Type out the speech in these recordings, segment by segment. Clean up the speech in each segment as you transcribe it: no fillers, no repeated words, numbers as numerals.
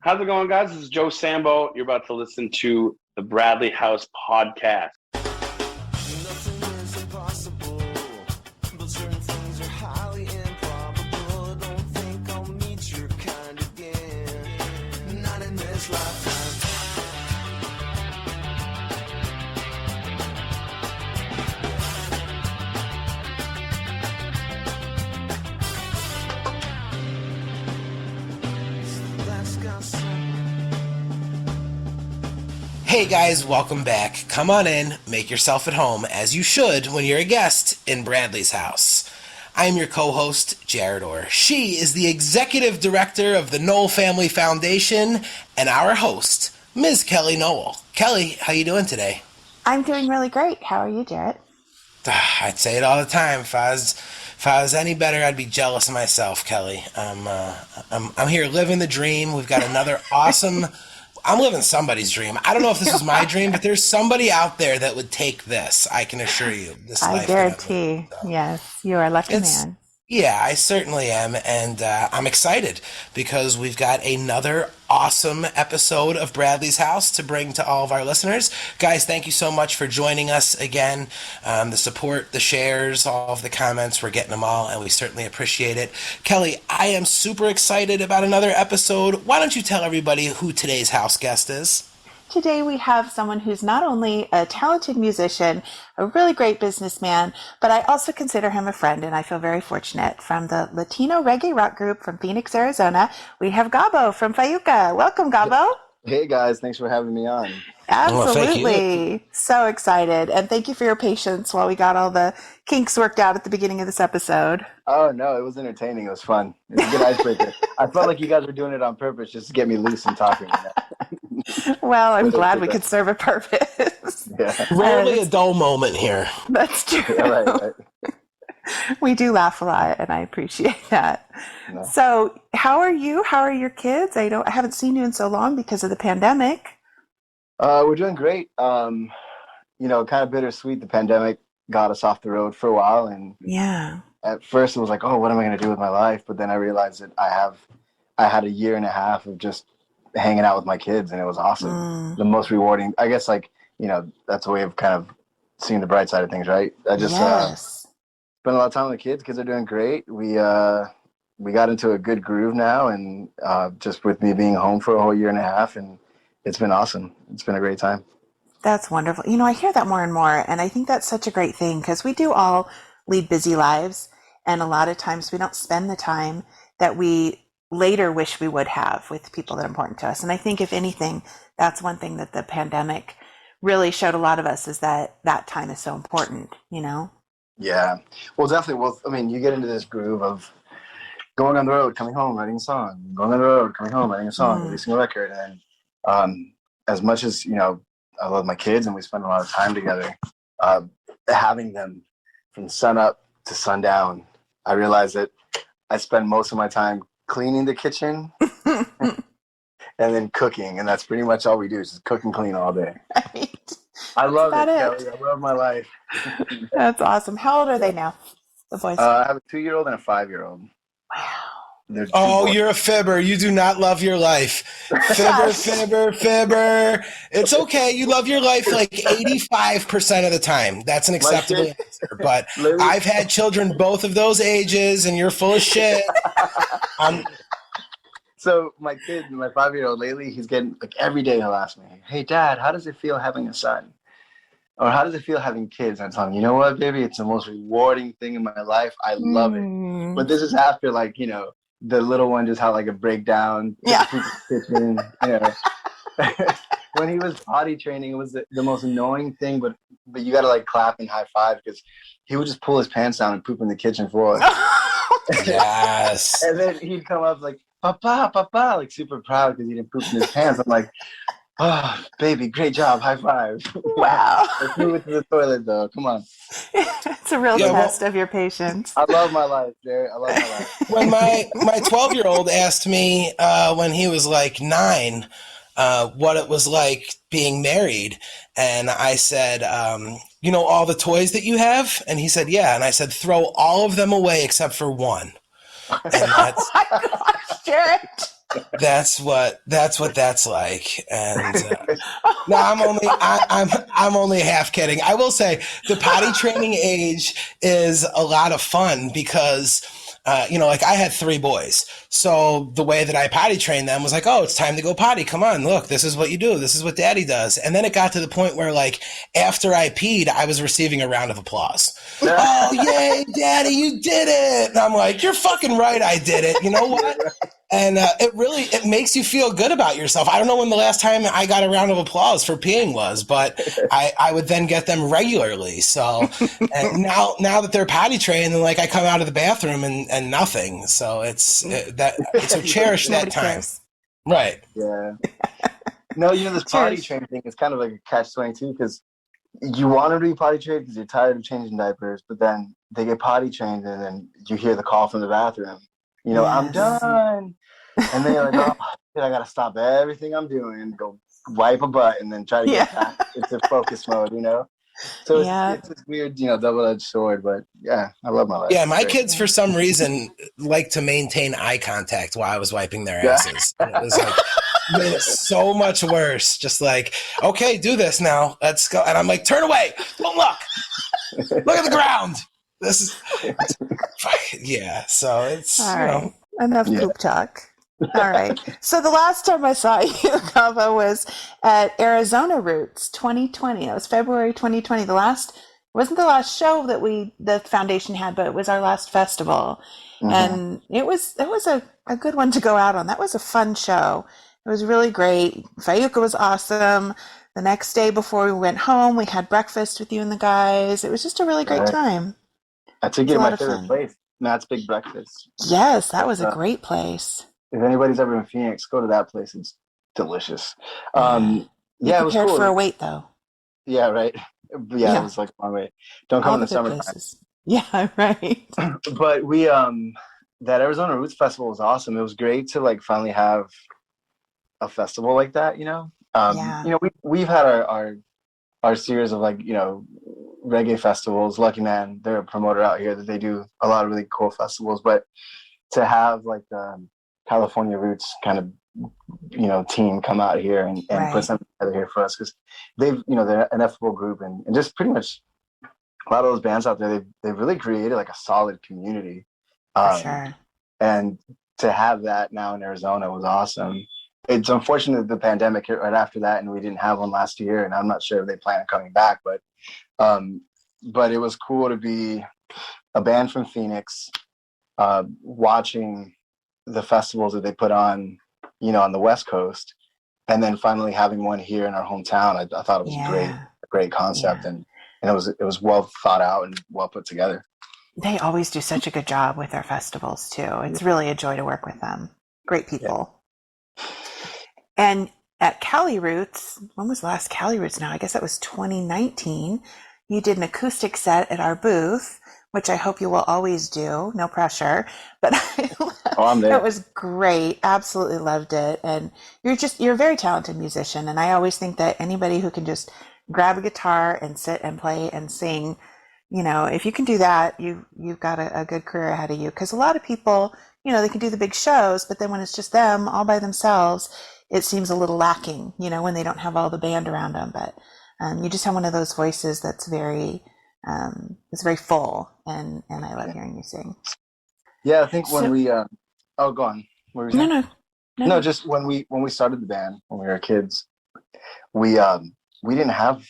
How's it going, guys? This is Joe Sambo. You're about to listen to the Bradley House Podcast. Nothing is impossible, but certain things are highly improbable. Don't think I'll meet your kind again, not in this lifetime. Hey guys, welcome back. Come on in, make yourself at home, as you should when you're a guest in Bradley's house. I'm your co-host, Jarett Orr. She is the executive director of the Knoll Family Foundation and our host, Ms. Kelly Knoll. Kelly, how you doing today? I'm doing really great. How are you, Jarett? I'd say it all the time. If I was any better, I'd be jealous of myself, Kelly. I'm here living the dream. We've got another awesome... I'm living somebody's dream. I don't know if this is my dream, but there's somebody out there that would take this. I can assure you. This I life guarantee. Yes, you are a lucky man. Yeah, I certainly am, and I'm excited because we've got another awesome episode of Bradley's House to bring to all of our listeners. Guys, thank you so much for joining us again. The support, the shares, all of the comments, we're getting them all, and we certainly appreciate it. Kelly, I am super excited about another episode. Why don't you tell everybody who today's house guest is? Today we have someone who's not only a talented musician, a really great businessman, but I also consider him a friend, and I feel very fortunate. From the Latino reggae rock group from Phoenix, Arizona, we have Gabo from Fayuca. Welcome, Gabo. Hey guys, thanks for having me on. Absolutely. Well, thank you. So excited. And thank you for your patience while we got all the kinks worked out at the beginning of this episode. Oh no, it was entertaining. It was fun. It was a good icebreaker. I felt like you guys were doing it on purpose just to get me loose and talking. Well, I'm glad we could serve a purpose. Yeah. Rarely a dull moment here. That's true. Yeah, right. We do laugh a lot, and I appreciate that. No. So, how are you? How are your kids? I haven't seen you in so long because of the pandemic. We're doing great. Kind of bittersweet. The pandemic got us off the road for a while, and Yeah. at first it was like, oh, what am I going to do with my life? But then I realized that I had a year and a half of just hanging out with my kids, and it was awesome. The most rewarding, I guess, that's a way of kind of seeing the bright side of things, right? I just spent a lot of time with the kids. Kids are doing great. We got into a good groove now, and just with me being home for a whole year and a half, and it's been awesome. It's been a great time. That's wonderful. I hear that more and more, and I think that's such a great thing because we do all lead busy lives, and a lot of times we don't spend the time that we later wish we would have with people that are important to us. And I think, if anything, that's one thing that the pandemic really showed a lot of us, is that time is so important, Yeah. Well, definitely. Well, I mean, you get into this groove of going on the road, coming home, writing a song, going on the road, coming home, writing a song, releasing a record. And as much as, I love my kids and we spend a lot of time together, having them from sun up to sundown, I realize that I spend most of my time cleaning the kitchen and then cooking. And that's pretty much all we do, is just cook and clean all day. Right. I love it, Kelly. Kelly. I love my life. That's awesome. How old are they now, the boys? I have a 2-year-old and a 5-year-old. Wow. Oh, you're a fibber. You do not love your life. Fibber. It's okay. You love your life like 85% of the time. That's an acceptable answer. But I've had children both of those ages, and you're full of shit. So my 5-year-old, lately, he's getting, every day he'll ask me, hey, Dad, how does it feel having a son? Or how does it feel having kids? And I tell him, you know what, baby? It's the most rewarding thing in my life. I love it. But this is after, the little one just had a breakdown. Yeah. Kitchen, When he was potty training, it was the most annoying thing, but you got to clap and high five, because he would just pull his pants down and poop in the kitchen floor. Yes. And then he'd come up Papa, super proud because he didn't poop in his pants. I'm like, oh, baby, great job, high five. Wow. Let's move it to the toilet, though. Come on. It's a real test of your patience. I love my life, Jerry. I love my life. When my 12-year-old asked me when he was 9 what it was like being married, and I said, all the toys that you have? And he said, yeah. And I said, throw all of them away except for one. And that's... Oh my gosh, Jarett. That's what that's like. And no, I'm only half kidding. I will say the potty training age is a lot of fun because like I had 3 boys. So the way that I potty trained them was like, oh, it's time to go potty. Come on, look, this is what you do. This is what daddy does. And then it got to the point where like after I peed, I was receiving a round of applause. Oh, yay, daddy, you did it. And I'm like, you're fucking right. I did it. You know what? And it makes you feel good about yourself. I don't know when the last time I got a round of applause for peeing was, but I would then get them regularly. So and now that they're potty trained, and like I come out of the bathroom and nothing. So so cherish that time. Cares. Right. Yeah. No, this potty Cheers. training thing is kind of like a catch-22 because you want them to be potty trained because you're tired of changing diapers, but then they get potty trained and then you hear the call from the bathroom. I'm Yes. done. And then you're like, oh, shit, I got to stop everything I'm doing and go wipe a butt and then try to get back into focus mode, So it's this weird, double-edged sword, but yeah, I love my life. Yeah, my kids for some reason like to maintain eye contact while I was wiping their asses. And it was like made it so much worse. Just like, okay, do this now. Let's go. And I'm like, turn away. Don't look. Look at the ground. This is yeah. So it's All right. Enough poop talk. All right. So the last time I saw you, Gabo, was at Arizona Roots 2020. It was February 2020. Wasn't the last show that the foundation had, but it was our last festival. Mm-hmm. And it was a good one to go out on. That was a fun show. It was really great. Fayuca was awesome. The next day before we went home, we had breakfast with you and the guys. It was just a really great time. I took you to my favorite place, Matt's Big Breakfast. Yes, that was a great place. If anybody's ever in Phoenix, go to that place. It's delicious. You it was prepared cool. for a wait, though. Yeah, right. Yeah, it was like my wait. Don't come in the summertime. Yeah, right. But we that Arizona Roots Festival was awesome. It was great to like finally have a festival like that. We've had our series of like reggae festivals. Lucky Man, they're a promoter out here that they do a lot of really cool festivals. But to have like the California Roots kind of team come out here and put something together here for us because they've they're an ineffable group and just pretty much a lot of those bands out there they've really created like a solid community. For sure. And to have that now in Arizona was awesome. It's unfortunate the pandemic hit right after that and we didn't have one last year and I'm not sure if they plan on coming back, but it was cool to be a band from Phoenix watching the festivals that they put on on the West Coast and then finally having one here in our hometown. I thought it was a great concept and it was well thought out and well put together. They always do such a good job with their festivals too. It's really a joy to work with them. Great people. And at Cali Roots, when was the last Cali Roots now? I guess that was 2019. You did an acoustic set at our booth, which I hope you will always do. No pressure. But I'm there. It was great. Absolutely loved it. And you're a very talented musician. And I always think that anybody who can just grab a guitar and sit and play and sing, if you can do that, you've got a good career ahead of you. Because a lot of people, they can do the big shows, but then when it's just them all by themselves, it seems a little lacking, when they don't have all the band around them. But you just have one of those voices that's very, it's very full, and I love hearing you sing. Yeah, I think when we, go on. What were you saying? No. Just when we started the band when we were kids, we didn't have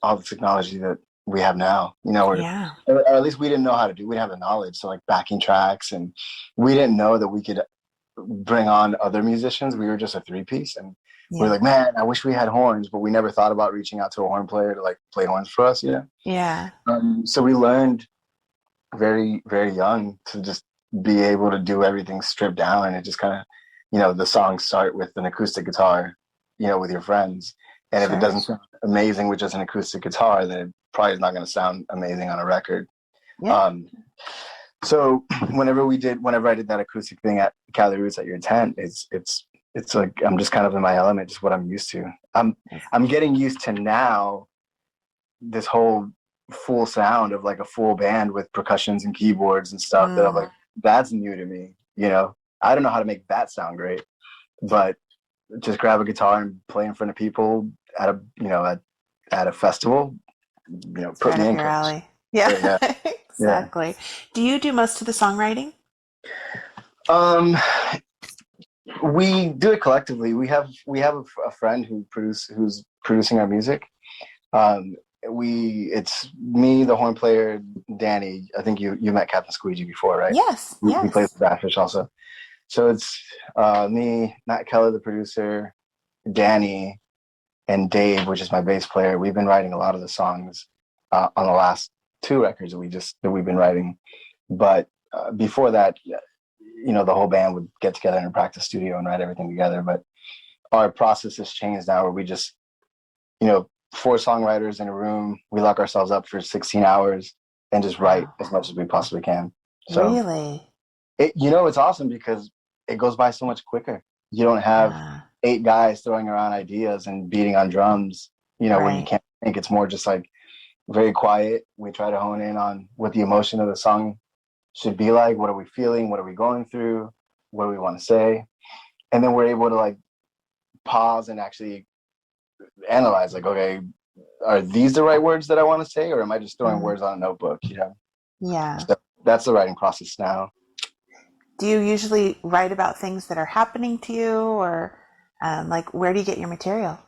all the technology that we have now. Or at least we didn't know how to do. We didn't have the knowledge, so like backing tracks, and we didn't know that we could bring on other musicians. We were just a 3-piece, and we're like, man, I wish we had horns, but we never thought about reaching out to a horn player to like play horns for us. Yeah. So we learned very, very young to just be able to do everything stripped down, and it just kind of, the songs start with an acoustic guitar, with your friends, and if it doesn't sound amazing with just an acoustic guitar, then it probably is not going to sound amazing on a record. Yeah. So whenever I did that acoustic thing at Cali Roots at your tent, it's like I'm just kind of in my element, just what I'm used to. I'm getting used to now this whole full sound of like a full band with percussions and keyboards and stuff that I'm like, that's new to me. I don't know how to make that sound great. but just grab a guitar and play in front of people at a at a festival, It's put right me up in. your alley. Sure, yeah, Yeah, yeah. exactly. Do you do most of the songwriting? Um, we do it collectively. We have a friend who's producing our music. Um, it's me, the horn player, Danny. I think you met Captain Squeegee before, right? Yes, He plays yes. the Backfish also. So it's me, Matt Keller, the producer, Danny, and Dave, which is my bass player. We've been writing a lot of the songs on the last two records that we've been writing. But before that, the whole band would get together in a practice studio and write everything together. But our process has changed now, where we just, four songwriters in a room, we lock ourselves up for 16 hours and just write Wow. as much as we possibly can. So Really? it's awesome because it goes by so much quicker. You don't have Yeah. 8 guys throwing around ideas and beating on drums, when you Right. can't think. It's more just like very quiet. We try to hone in on what the emotion of the song should be like. What are we feeling? What are we going through? What do we want to say? And then we're able to like pause and actually analyze, like, okay, are these the right words that I want to say, or am I just throwing Mm. words on a notebook? Yeah. So that's the writing process now. Do you usually write about things that are happening to you, or like where do you get your material?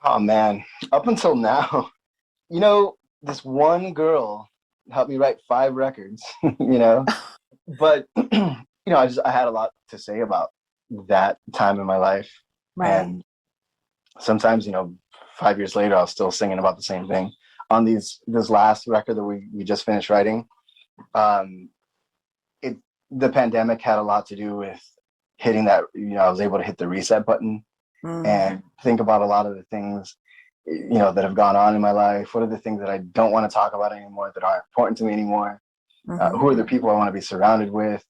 Oh man, up until now, this one girl helped me write 5 records. But I had a lot to say about that time in my life, Right. and sometimes 5 years later, I was still singing about the same thing. On this last record that we just finished writing, um, the pandemic had a lot to do with hitting that. I was able to hit the reset button Mm. and think about a lot of the things that have gone on in my life. What are the things that I don't want to talk about anymore, that aren't important to me anymore? Mm-hmm. Who are the people I want to be surrounded with?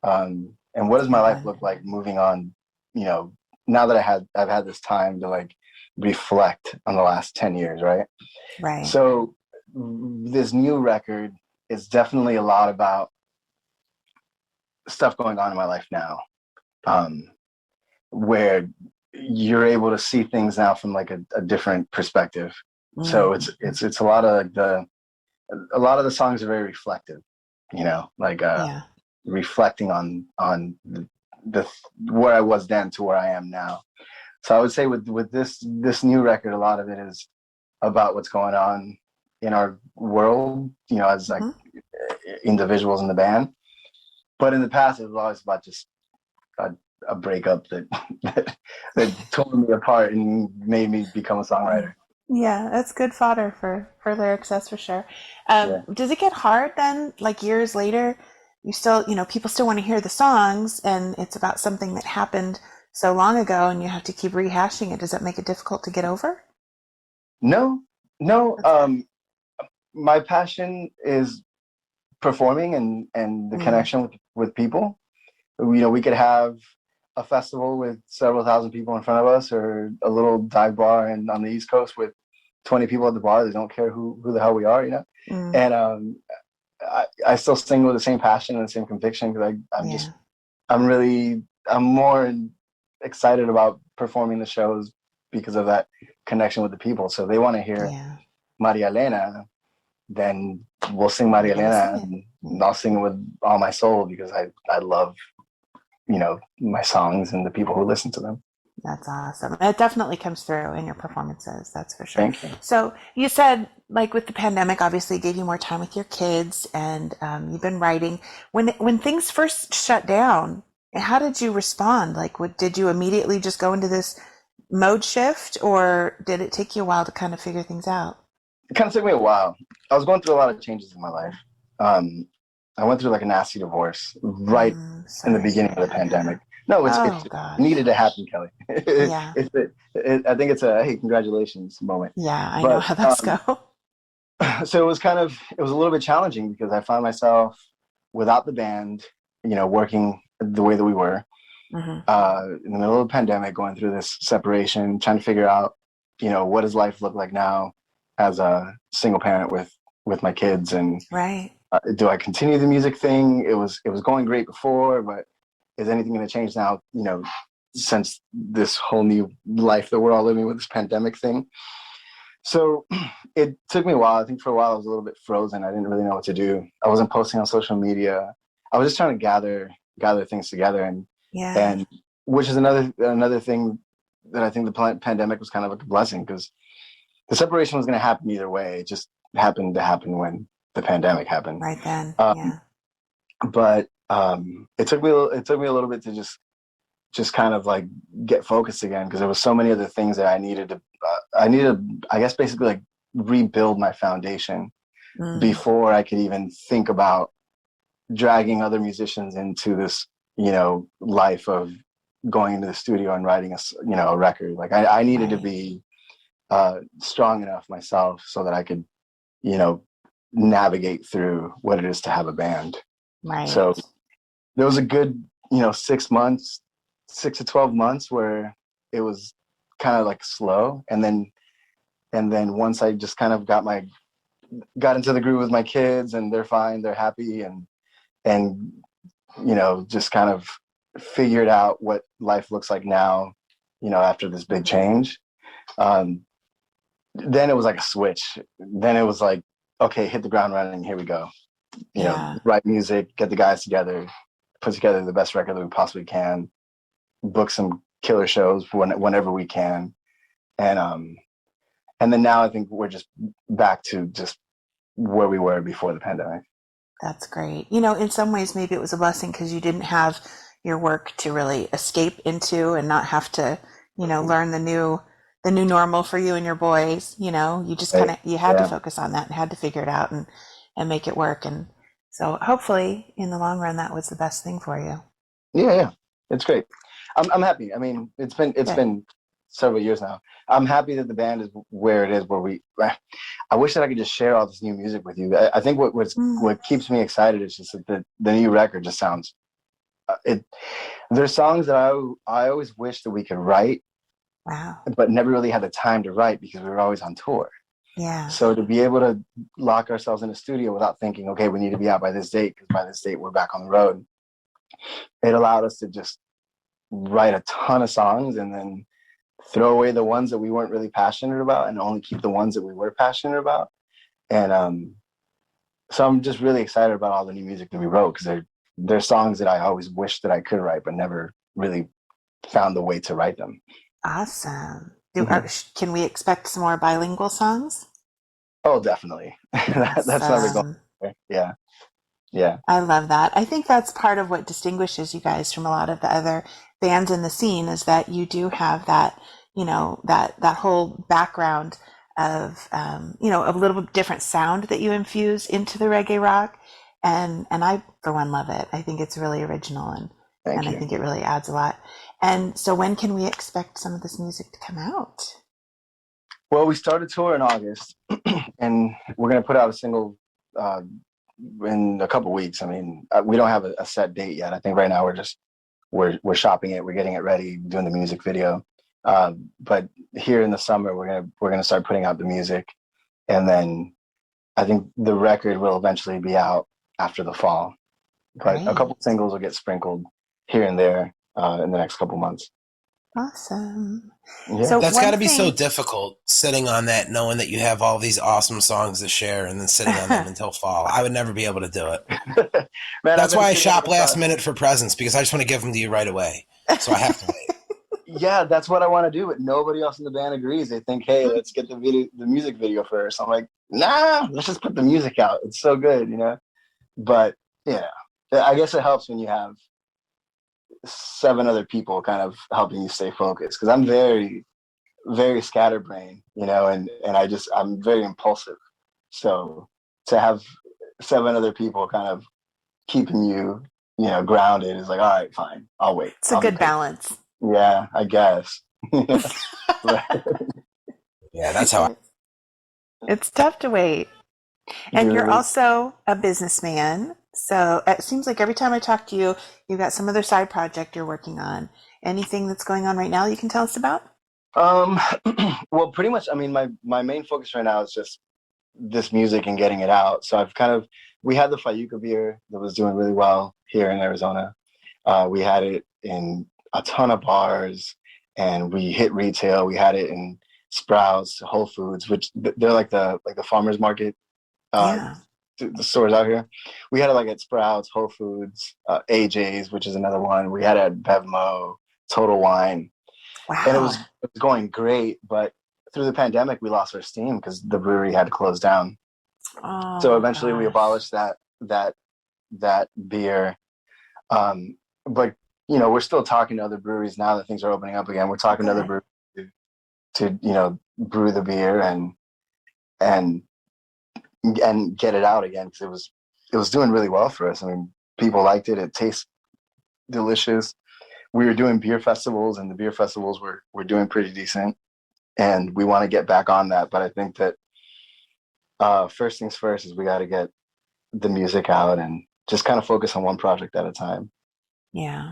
And what does my life look like moving on? Now that I've had this time to like reflect on the last 10 years, right? Right. So this new record is definitely a lot about stuff going on in my life now, where you're able to see things now from like a different perspective. Mm. So it's a lot of the songs are very reflective, like Yeah. reflecting on the where I was then to where I am now. So I would say with this new record, a lot of it is about what's going on in our world, as like individuals in the band. But in the past, it was always about just a breakup that tore me apart and made me become a songwriter. Yeah, that's good fodder for lyrics, that's for sure. Yeah. Does it get hard then, like years later? You still, people still want to hear the songs, and it's about something that happened so long ago, and you have to keep rehashing it. Does that make it difficult to get over? No, no. My passion is performing and the connection with people. We could have a festival with several thousand people in front of us, or a little dive bar on the East Coast with 20 people at the bar that don't care who the hell we are, Mm. And I still sing with the same passion and the same conviction, because Yeah. I'm more excited about performing the shows because of that connection with the people. So if they want to hear Yeah. Maria Elena, then we'll sing You're Maria gonna Elena, sing and I'll sing it with all my soul, because I love my songs and the people who listen to them. That's awesome. It definitely comes through in your performances, that's for sure. Thank you. So you said, like with the pandemic, obviously it gave you more time with your kids, and you've been writing. When things first shut down, how did you respond? Like, did you immediately just go into this mode shift, or did it take you a while to kind of figure things out? It kind of took me a while. I was going through a lot of changes in my life. I went through like a nasty divorce right in the Sorry to beginning hear of the that. pandemic. No, it Oh gosh. needed to happen, Kelly. Yeah. I think it's a hey, congratulations moment. Yeah, I know But how those go. so it was a little bit challenging, because I found myself without the band, working the way that we were, Hmm. in the middle of the pandemic, going through this separation, trying to figure out, what does life look like now as a single parent with my kids, and Right. do I continue the music thing? It was going great before, but is anything going to change now? since this whole new life that we're all living with, this pandemic thing. So it took me a while. I think for a while I was a little bit frozen. I didn't really know what to do. I wasn't posting on social media. I was just trying to gather things together, and which is another thing that I think the pandemic was kind of like a blessing, because the separation was going to happen either way. It just happened to happen when the pandemic happened. Right then. But it took me a little bit to just kind of like get focused again, because there was so many other things that I needed to I guess basically like rebuild my foundation before I could even think about dragging other musicians into this, life of going into the studio and writing a record. Like I needed to be strong enough myself so that I could, navigate through what it is to have a band. Right. So there was a good, 6 to 12 months where it was kind of like slow. And then once I just kind of got into the groove with my kids, and they're fine, they're happy, and just kind of figured out what life looks like now, after this big change. Then it was like a switch. Then it was like, okay, hit the ground running, here we go. Write music, get the guys together, put together the best record that we possibly can, book some killer shows whenever we can. And then now I think we're just back to just where we were before the pandemic. That's great. In some ways, maybe it was a blessing because you didn't have your work to really escape into and not have to, learn the new normal for you and your boys. You just kind of, you had to focus on that and had to figure it out and make it work. And so hopefully in the long run, that was the best thing for you. Yeah. It's great. I'm happy. I mean, it's been several years now. I'm happy that the band is where it is, I wish that I could just share all this new music with you. I think what keeps me excited is just that the new record just sounds, there's songs that I always wish that we could write, but never really had the time to write because we were always on tour. Yeah. So to be able to lock ourselves in a studio without thinking, okay, we need to be out by this date, because by this date we're back on the road, it allowed us to just write a ton of songs and then throw away the ones that we weren't really passionate about and only keep the ones that we were passionate about. And so I'm just really excited about all the new music that we wrote, because they're songs that I always wished that I could write but never really found the way to write them. Awesome. Can we expect some more bilingual songs? Oh, definitely. That's never going. Yeah. I love that. I think that's part of what distinguishes you guys from a lot of the other bands in the scene, is that you do have that, that whole background of, a little different sound that you infuse into the reggae rock. And I, for one, love it. I think it's really original, and I think it really adds a lot. And so when can we expect some of this music to come out? Well, we started tour in August, and we're going to put out a single in a couple weeks. I mean, we don't have a set date yet. I think right now we're shopping it, we're getting it ready, doing the music video. But here in the summer, we're gonna start putting out the music, and then I think the record will eventually be out after the fall. But a couple singles will get sprinkled here and there in the next couple months. Awesome. Yeah. So that's got to be so difficult, sitting on that, knowing that you have all these awesome songs to share and then sitting on them until fall. I would never be able to do it. Man, that's why I shop last minute for presents, because I just want to give them to you right away. So I have to wait. Yeah, that's what I want to do, but nobody else in the band agrees. They think, hey, let's get the music video first. I'm like, nah, let's just put the music out. It's so good, But yeah, I guess it helps when you have 7 other people kind of helping you stay focused, because I'm very, very scatterbrained, and I'm very impulsive. So to have 7 other people kind of keeping you, grounded is like, all right, fine, I'll wait. It's a good balance. Yeah, I guess. Yeah, that's how It's tough to wait. And you're also a businessman. So it seems like every time I talk to you, you've got some other side project you're working on. Anything that's going on right now you can tell us about? Well, pretty much, I mean, my main focus right now is just this music and getting it out. So we had the Fayuca beer that was doing really well here in Arizona. We had it in a ton of bars, and we hit retail. We had it in Sprouts, Whole Foods, which they're like the farmers market, uh, Yeah. the stores out here. We had it like at Sprouts, Whole Foods, AJ's, which is another one. We had it at Bevmo, Total Wine, and Wow. it was going great. But through the pandemic, we lost our steam because the brewery had to close down. So Oh eventually, we gosh. abolished that beer. But we're still talking to other breweries now that things are opening up again. We're Oh, talking to other good. breweries to brew the beer and and get it out again, because it was doing really well for us. I mean, people liked it. It tastes delicious. We were doing beer festivals, and the beer festivals were doing pretty decent. And we want to get back on that. But I think that first things first is we got to get the music out and just kind of focus on one project at a time. Yeah.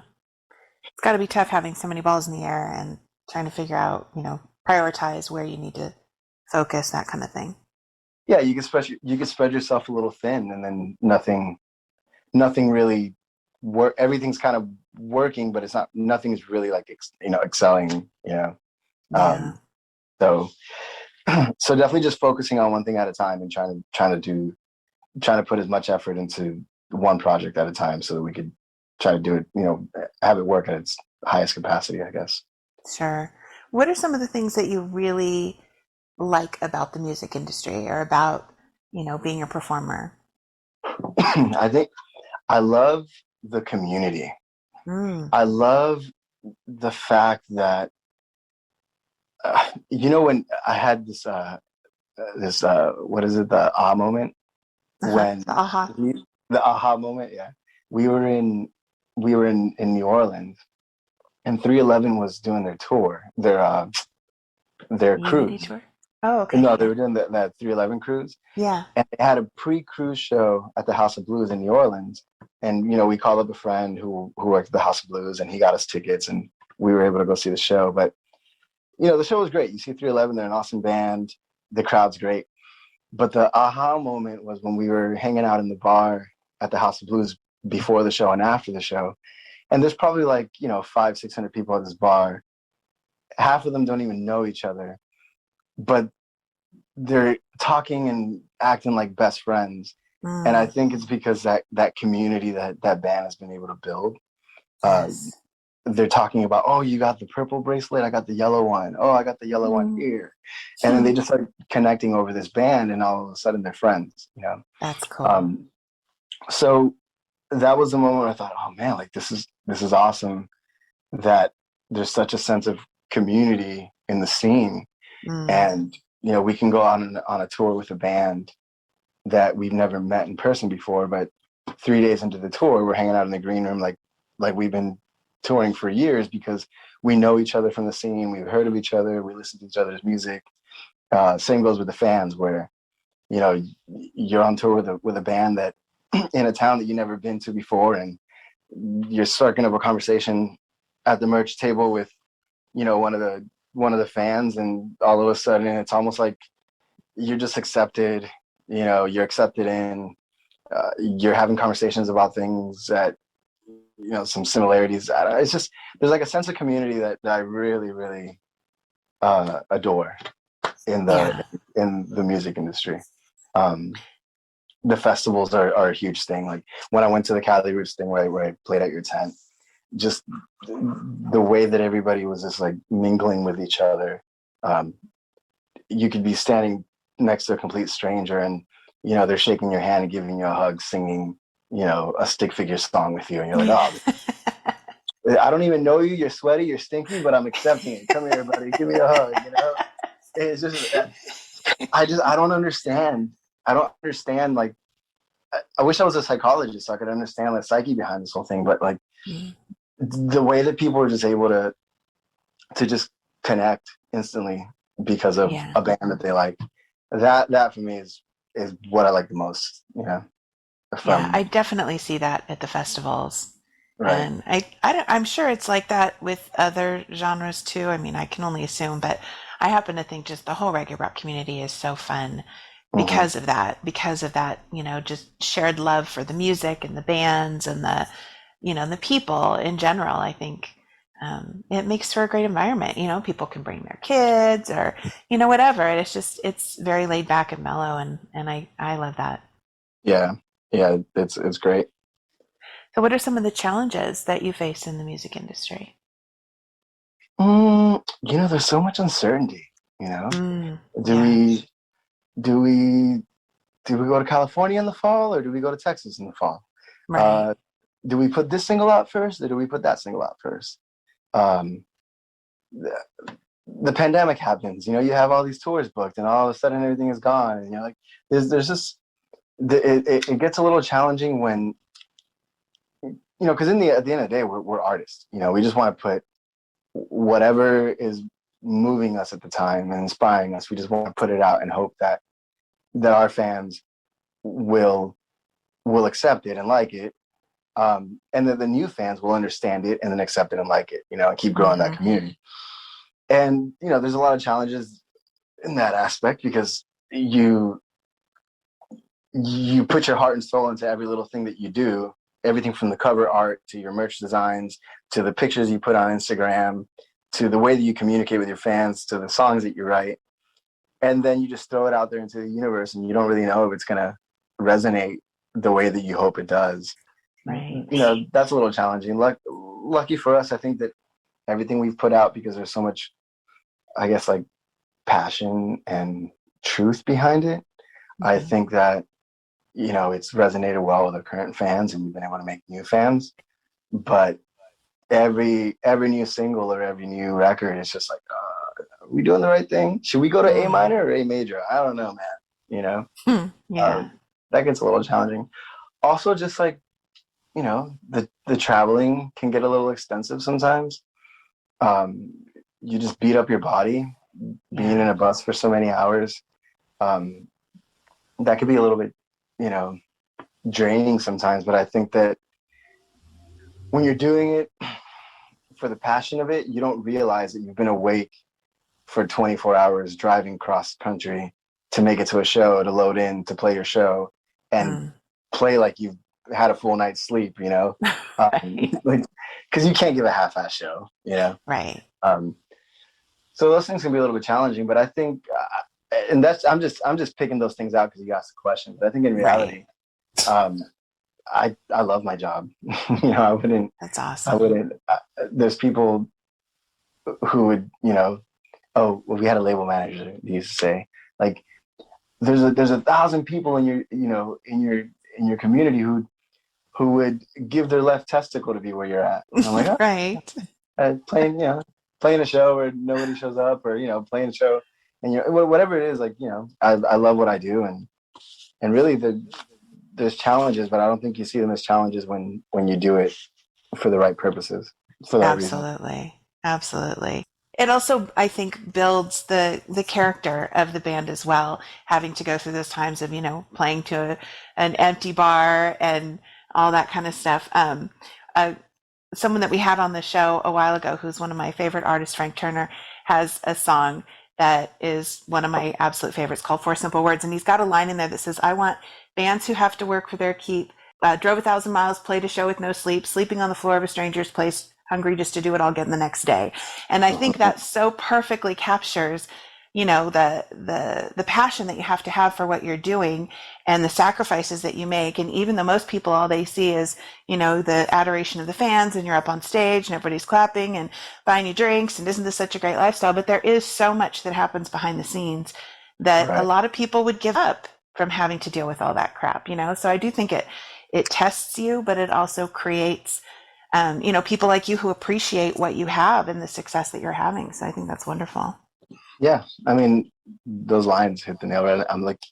It's got to be tough having so many balls in the air and trying to figure out, prioritize where you need to focus, that kind of thing. Yeah, you can spread yourself a little thin, and then nothing really work. Everything's kind of working, but nothing's really like excelling. Yeah. Um, so so definitely just focusing on one thing at a time, and trying to put as much effort into one project at a time, so that we could try to do it. Have it work at its highest capacity, I guess. Sure. What are some of the things that you really like about the music industry or about, being a performer? I think I love the community. Mm. I love the fact that when I had this what is it, the ah moment, Uh-huh. when The aha. the aha moment, yeah. We were in New Orleans, and 311 was doing their tour, their Unity cruise. tour. Oh, okay. No, they Yeah. were doing that 311 cruise, Yeah. and they had a pre-cruise show at the House of Blues in New Orleans. And we called up a friend who worked at the House of Blues, and he got us tickets, and we were able to go see the show. But the show was great. You see 311, they're an awesome band. The crowd's great. But the aha moment was when we were hanging out in the bar at the House of Blues before the show and after the show. And there's probably 500-600 people at this bar. Half of them don't even know each other, but they're talking and acting like best friends. And I Mm. think it's because that community that band has been able to build. Uh, Yes. they're talking about, oh, you got the purple bracelet, I got the yellow one. Oh, I got the yellow one Mm. here. And then they just start connecting over this band, and all of a sudden they're friends. That's cool. Um, so that was the moment where I thought, oh man, like this is awesome that there's such a sense of community in the scene. Mm. And we can go on a tour with a band that we've never met in person before, but 3 days into the tour, we're hanging out in the green room like we've been touring for years, because we know each other from the scene. We've heard of each other. We listen to each other's music. Same goes with the fans, where you're on tour with a band that in a town that you've never been to before, and you're striking up a conversation at the merch table with one of the fans, and all of a sudden it's almost like you're just accepted. You're accepted in. You're having conversations about things that some similarities. It's just, there's like a sense of community that I really, really adore in Yeah. the music industry. The festivals are a huge thing. Like when I went to the Cali Roots thing, where I played at your tent, just the way that everybody was just like mingling with each other. You could be standing next to a complete stranger, and they're shaking your hand and giving you a hug, singing a stick figure song with you, and you're like, oh, I don't even know you, you're sweaty, you're stinky, but I'm accepting it. Come here, buddy, give me a hug. It's just, I don't understand. Like, I wish I was a psychologist so I could understand the psyche behind this whole thing. But like Mm. the way that people are just able to just connect instantly because of Yeah. a band that they like, that for me is what I like the most. Yeah, From I definitely see that at the festivals. right. And I'm sure it's like that with other genres too. I mean, I can only assume, but I happen to think just the whole reggae rap community is so fun Mm-hmm. because of that, just shared love for the music and the bands and the people in general. I think it makes for a great environment. People can bring their kids or, whatever. And it's very laid back and mellow. And I love that. Yeah. Yeah. It's great. So what are some of the challenges that you face in the music industry? There's so much uncertainty, do Yeah. we, do we, do we go to California in the fall or do we go to Texas in the fall? Right. Do we put this single out first or do we put that single out first? Um, the pandemic happens, you have all these tours booked and all of a sudden everything is gone. And you're like, there's just, it gets a little challenging when, because at the end of the day, we're artists, we just want to put whatever is moving us at the time and inspiring us. We just want to put it out and hope that our fans will accept it and like it. And that the new fans will understand it and then accept it and like it, and keep growing that community. And, there's a lot of challenges in that aspect because you put your heart and soul into every little thing that you do, everything from the cover art to your merch designs, to the pictures you put on Instagram, to the way that you communicate with your fans, to the songs that you write. And then you just throw it out there into the universe and you don't really know if it's going to resonate the way that you hope it does. Right. That's a little challenging. Lucky for us, I think that everything we've put out, because there's so much, I guess, like passion and truth behind it. I think that, it's resonated well with our current fans and we've been able to make new fans. But every new single or every new record, it's just like, are we doing the right thing? Should we go to A minor or A major? I don't know, man. Yeah. That gets a little challenging. Also, just like, the traveling can get a little expensive sometimes. You just beat up your body being in a bus for so many hours. That could be a little bit, draining sometimes. But I think that when you're doing it for the passion of it, you don't realize that you've been awake for 24 hours driving cross country to make it to a show, to load in, to play your show and play like you've had a full night's sleep, Right. like, because you can't give a half-ass show, Right. So those things can be a little bit challenging, but I think, and I'm just picking those things out because you asked the question. But I think in reality, I love my job. I wouldn't. That's awesome. I wouldn't. There's people who would, oh, well, we had a label manager who used to say, like, there's 1,000 people in your, in your community who would give their left testicle to be where you're at. And I'm like, oh, Right. playing a show where nobody shows up, or playing a show and whatever it is, like, I love what I do, and really there's challenges, but I don't think you see them as challenges when you do it for the right purposes, for that reason. Absolutely. It also, I think, builds the character of the band as well, having to go through those times of, playing to an empty bar and all that kind of stuff. Someone that we had on the show a while ago, who's one of my favorite artists, Frank Turner, has a song that is one of my absolute favorites called Four Simple Words. And he's got a line in there that says, I want bands who have to work for their keep, drove 1,000 miles, played a show with no sleep, sleeping on the floor of a stranger's place, hungry just to do it all again the next day. And I think that so perfectly captures, the passion that you have to have for what you're doing and the sacrifices that you make. And even though most people, all they see is, the adoration of the fans, and you're up on stage and everybody's clapping and buying you drinks and isn't this such a great lifestyle? But there is so much that happens behind the scenes that a lot of people would give up from having to deal with all that crap, So I do think it tests you, but it also creates people like you who appreciate what you have and the success that you're having. So I think that's wonderful. Yeah, I mean, those lines hit the nail right.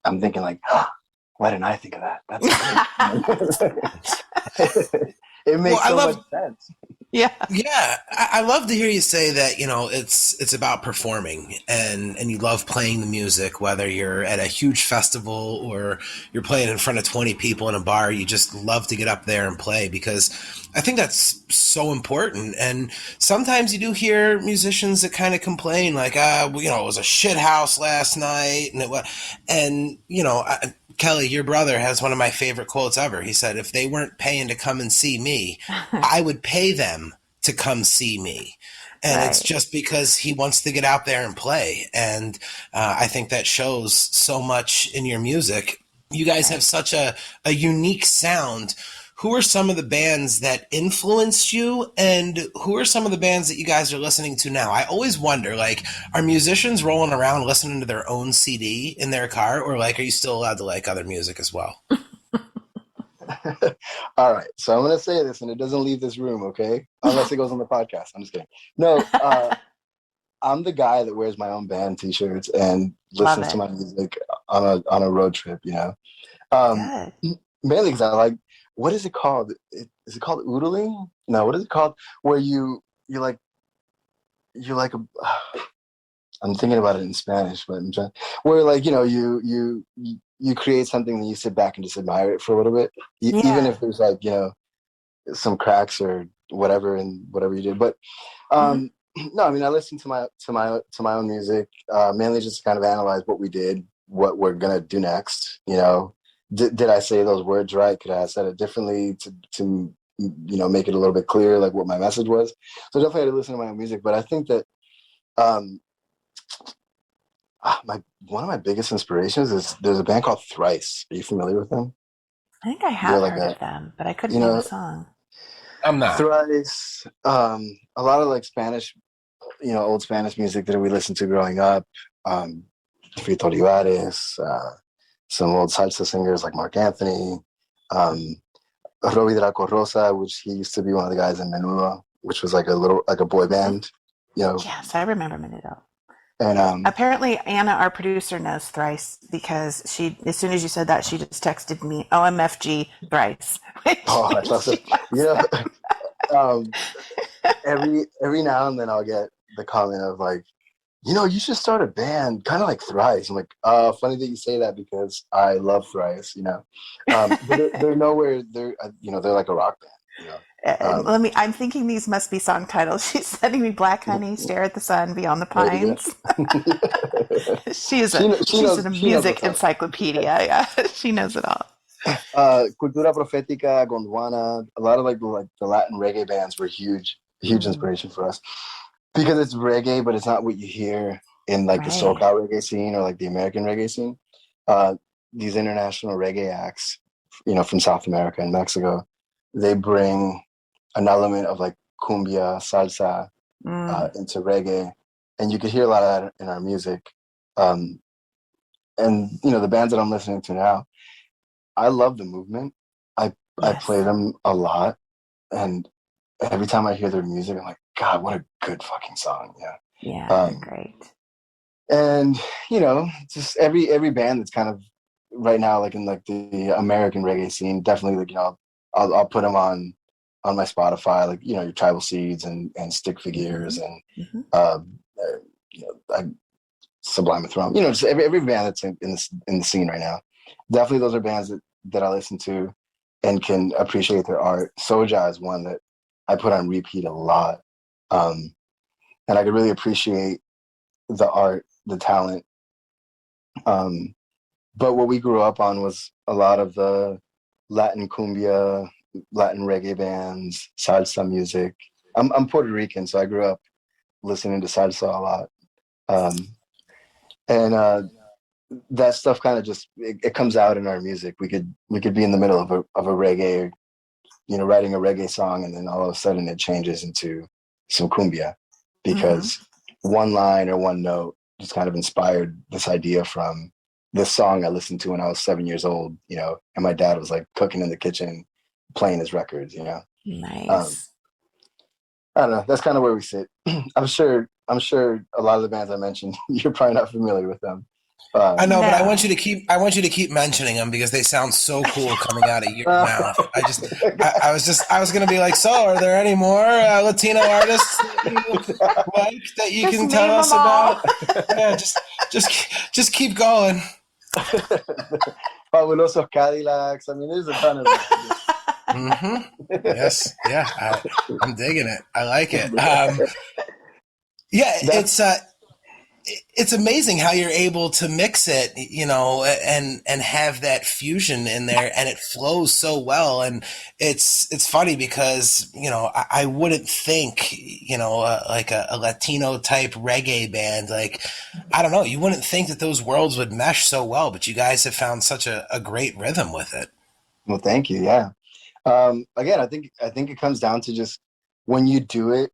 I'm thinking like, oh, why didn't I think of that? That's it makes much sense. Yeah, I love to hear you say that. It's about performing, and you love playing the music, whether you're at a huge festival or you're playing in front of 20 people in a bar. You just love to get up there and play, because I think that's so important. And sometimes you do hear musicians that kind of complain, like, it was a shit house last night, and Kelly, your brother, has one of my favorite quotes ever. He said, if they weren't paying to come and see me, I would pay them to come see me. And it's Right. just because he wants to get out there and play. And I think that shows so much in your music. You guys have such a unique sound. Who are some of the bands that influenced you, and who are some of the bands that you guys are listening to now? I always wonder, like, are musicians rolling around listening to their own CD in their car, or like, are you still allowed to like other music as well? All right, so I'm gonna say this, and it doesn't leave this room, okay? Unless it goes on the podcast. I'm just kidding. No, I'm the guy that wears my own band T-shirts and Love listens to it. my music on a road trip. Um, Good. Mainly because I like, what is it called? Is it called oodling? No, what is it called? Where you like a. I'm thinking about it in Spanish, but I'm trying. Where like you create something and you sit back and just admire it for a little bit, even Yeah. if there's like some cracks or whatever and whatever you did. But Mhm. no, I mean I listen to my own music, mainly just to kind of analyze what we did, what we're gonna do next. Did I say those words right? Could I have said it differently to make it a little bit clearer, like what my message was? So definitely had to listen to my own music. But I think that um, my one of my biggest inspirations is there's a band called Thrice. Are you familiar with them? I think I They're have like heard of them, but I couldn't you name a know, song. I'm not. Thrice. A lot of like Spanish, old Spanish music that we listened to growing up. Um, Frito Olivares, some old salsa singers like Mark Anthony, um, Roby Draco Rosa, which he used to be one of the guys in Menudo, which was like a boy band, Yes, I remember Minuto. and Apparently, Anna, our producer, knows Thrice because as soon as you said that, she just texted me OMFG Thrice. Which oh, I means love it. she loves You know, it. um, every now and then I'll get the comment of like, you should start a band, kind of like Thrice. I'm like, funny that you say that because I love Thrice. But they're nowhere. They're like a rock band. Um, I'm thinking these must be song titles. She's sending me Black Honey, Stare at the Sun, Beyond the there you go. Pines. she's a She she's knows a she knows music what's up. encyclopedia. Yeah, she knows it all. Cultura Profética, Gondwana, a lot of like the Latin reggae bands were huge Mm, inspiration for us because it's reggae, but it's not what you hear in like the right. SoCal reggae scene or like the American reggae scene. Uh, these international reggae acts, from South America and Mexico, they bring an element of like cumbia, salsa Mm, into reggae, and you could hear a lot of that in our music. Um, and the bands that I'm listening to now, I love the movement. I play yes. them a lot, and every time I hear their music, I'm like, God, what a good fucking song! Yeah. Yeah, they're Um, great. and just every band that's kind of right now, like in like the American reggae scene, definitely like I'll put them on my Spotify, like your Tribal Seeds and Stick Figures Hmm. and Hmm. uh, Sublime with Throne. Just every band that's in the scene right now. Definitely, those are bands that I listen to and can appreciate their art. Soja is one that I put on repeat a lot, and I could really appreciate the art, the talent. Um, but what we grew up on was a lot of the Latin cumbia, Latin reggae bands, salsa music. I'm Puerto Rican, so I grew up listening to salsa a lot. Um, and that stuff kind of just it comes out in our music. We could be in the middle of a reggae, writing a reggae song, and then all of a sudden it changes into some cumbia Hmm. because one line or one note just kind of inspired this idea from this song I listened to when I was 7 years old, and my dad was like cooking in the kitchen, playing his records. Um, Nice. I don't know. That's kind of where we sit. I'm sure a lot of the bands I mentioned, you're probably not familiar with them. I know, but No. I want you to keep mentioning them because they sound so cool coming out of your mouth. I was gonna be like, so are there any more Latino artists that you like that you Just can tell name them us all. about? Yeah, just just keep going. Fabulosos Cadillacs. I mean, there's a ton of them. Hmm. Yes, yeah, I'm digging it. I like it. Yeah, That's it's amazing how you're able to mix it, and have that fusion in there, and it flows so well. And it's funny because I wouldn't think like a Latino type reggae band, like, I don't know, you wouldn't think that those worlds would mesh so well, but you guys have found such a great rhythm with it. Well, thank you. Yeah. Again, I think it comes down to just when you do it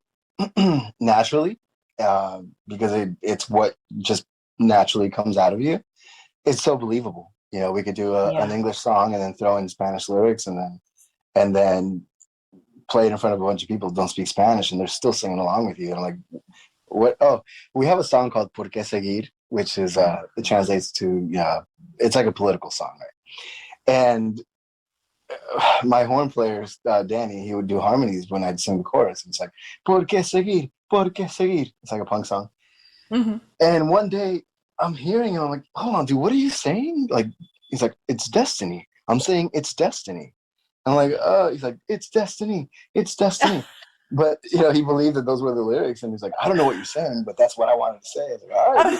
naturally, because it's what just naturally comes out of you. It's so believable. We could do an English song and then throw in Spanish lyrics and then play it in front of a bunch of people who don't speak Spanish and they're still singing along with you. And I'm like, what? Oh, we have a song called Por qué seguir, which is it translates to it's like a political song, right? And my horn player, Danny, he would do harmonies when I'd sing the chorus. It's like, por qué seguir, por qué seguir. It's like a punk song. Mm-hmm. And one day I'm hearing him, I'm like, hold on, dude, what are you saying? Like, he's like, it's destiny. I'm saying it's destiny. I'm like, he's like, it's destiny. It's destiny. But, he believed that those were the lyrics. And he's like, I don't know what you're saying, but that's what I wanted to say. I was like, all right,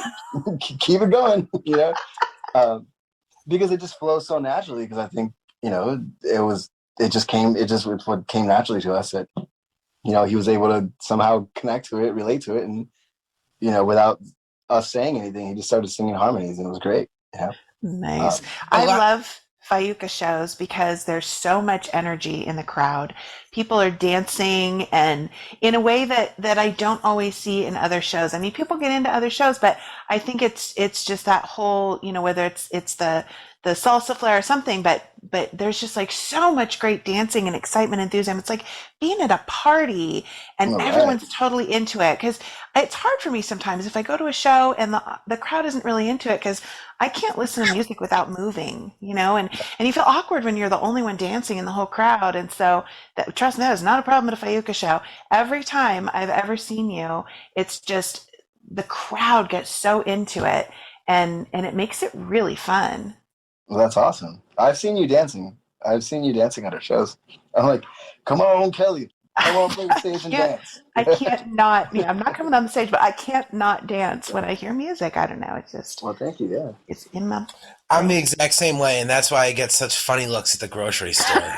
keep it going, because it just flows so naturally. Because I think, it's what came naturally to us that, he was able to somehow connect to it, relate to it. And, without us saying anything, he just started singing harmonies and it was great. Nice. I love Fayuca shows because there's so much energy in the crowd. People are dancing and in a way that I don't always see in other shows. I mean, people get into other shows, but I think it's just that whole, whether it's the salsa flair or something, but there's just like so much great dancing and excitement, enthusiasm. It's like being at a party and everyone's totally into it. Because it's hard for me sometimes if I go to a show and the crowd isn't really into it because I can't listen to music without moving, and you feel awkward when you're the only one dancing in the whole crowd. And so trust me, that is not a problem at a Fayuca show. Every time I've ever seen you, it's just the crowd gets so into it and it makes it really fun. Well, that's awesome. I've seen you dancing. At our shows. I'm like, come on, Kelly. Come on, play the stage and dance. I can't not. I'm not coming on the stage, but I can't not dance when I hear music. I don't know. It's just. Well, thank you. Yeah. It's in my. I'm the exact same way, and that's why I get such funny looks at the grocery store.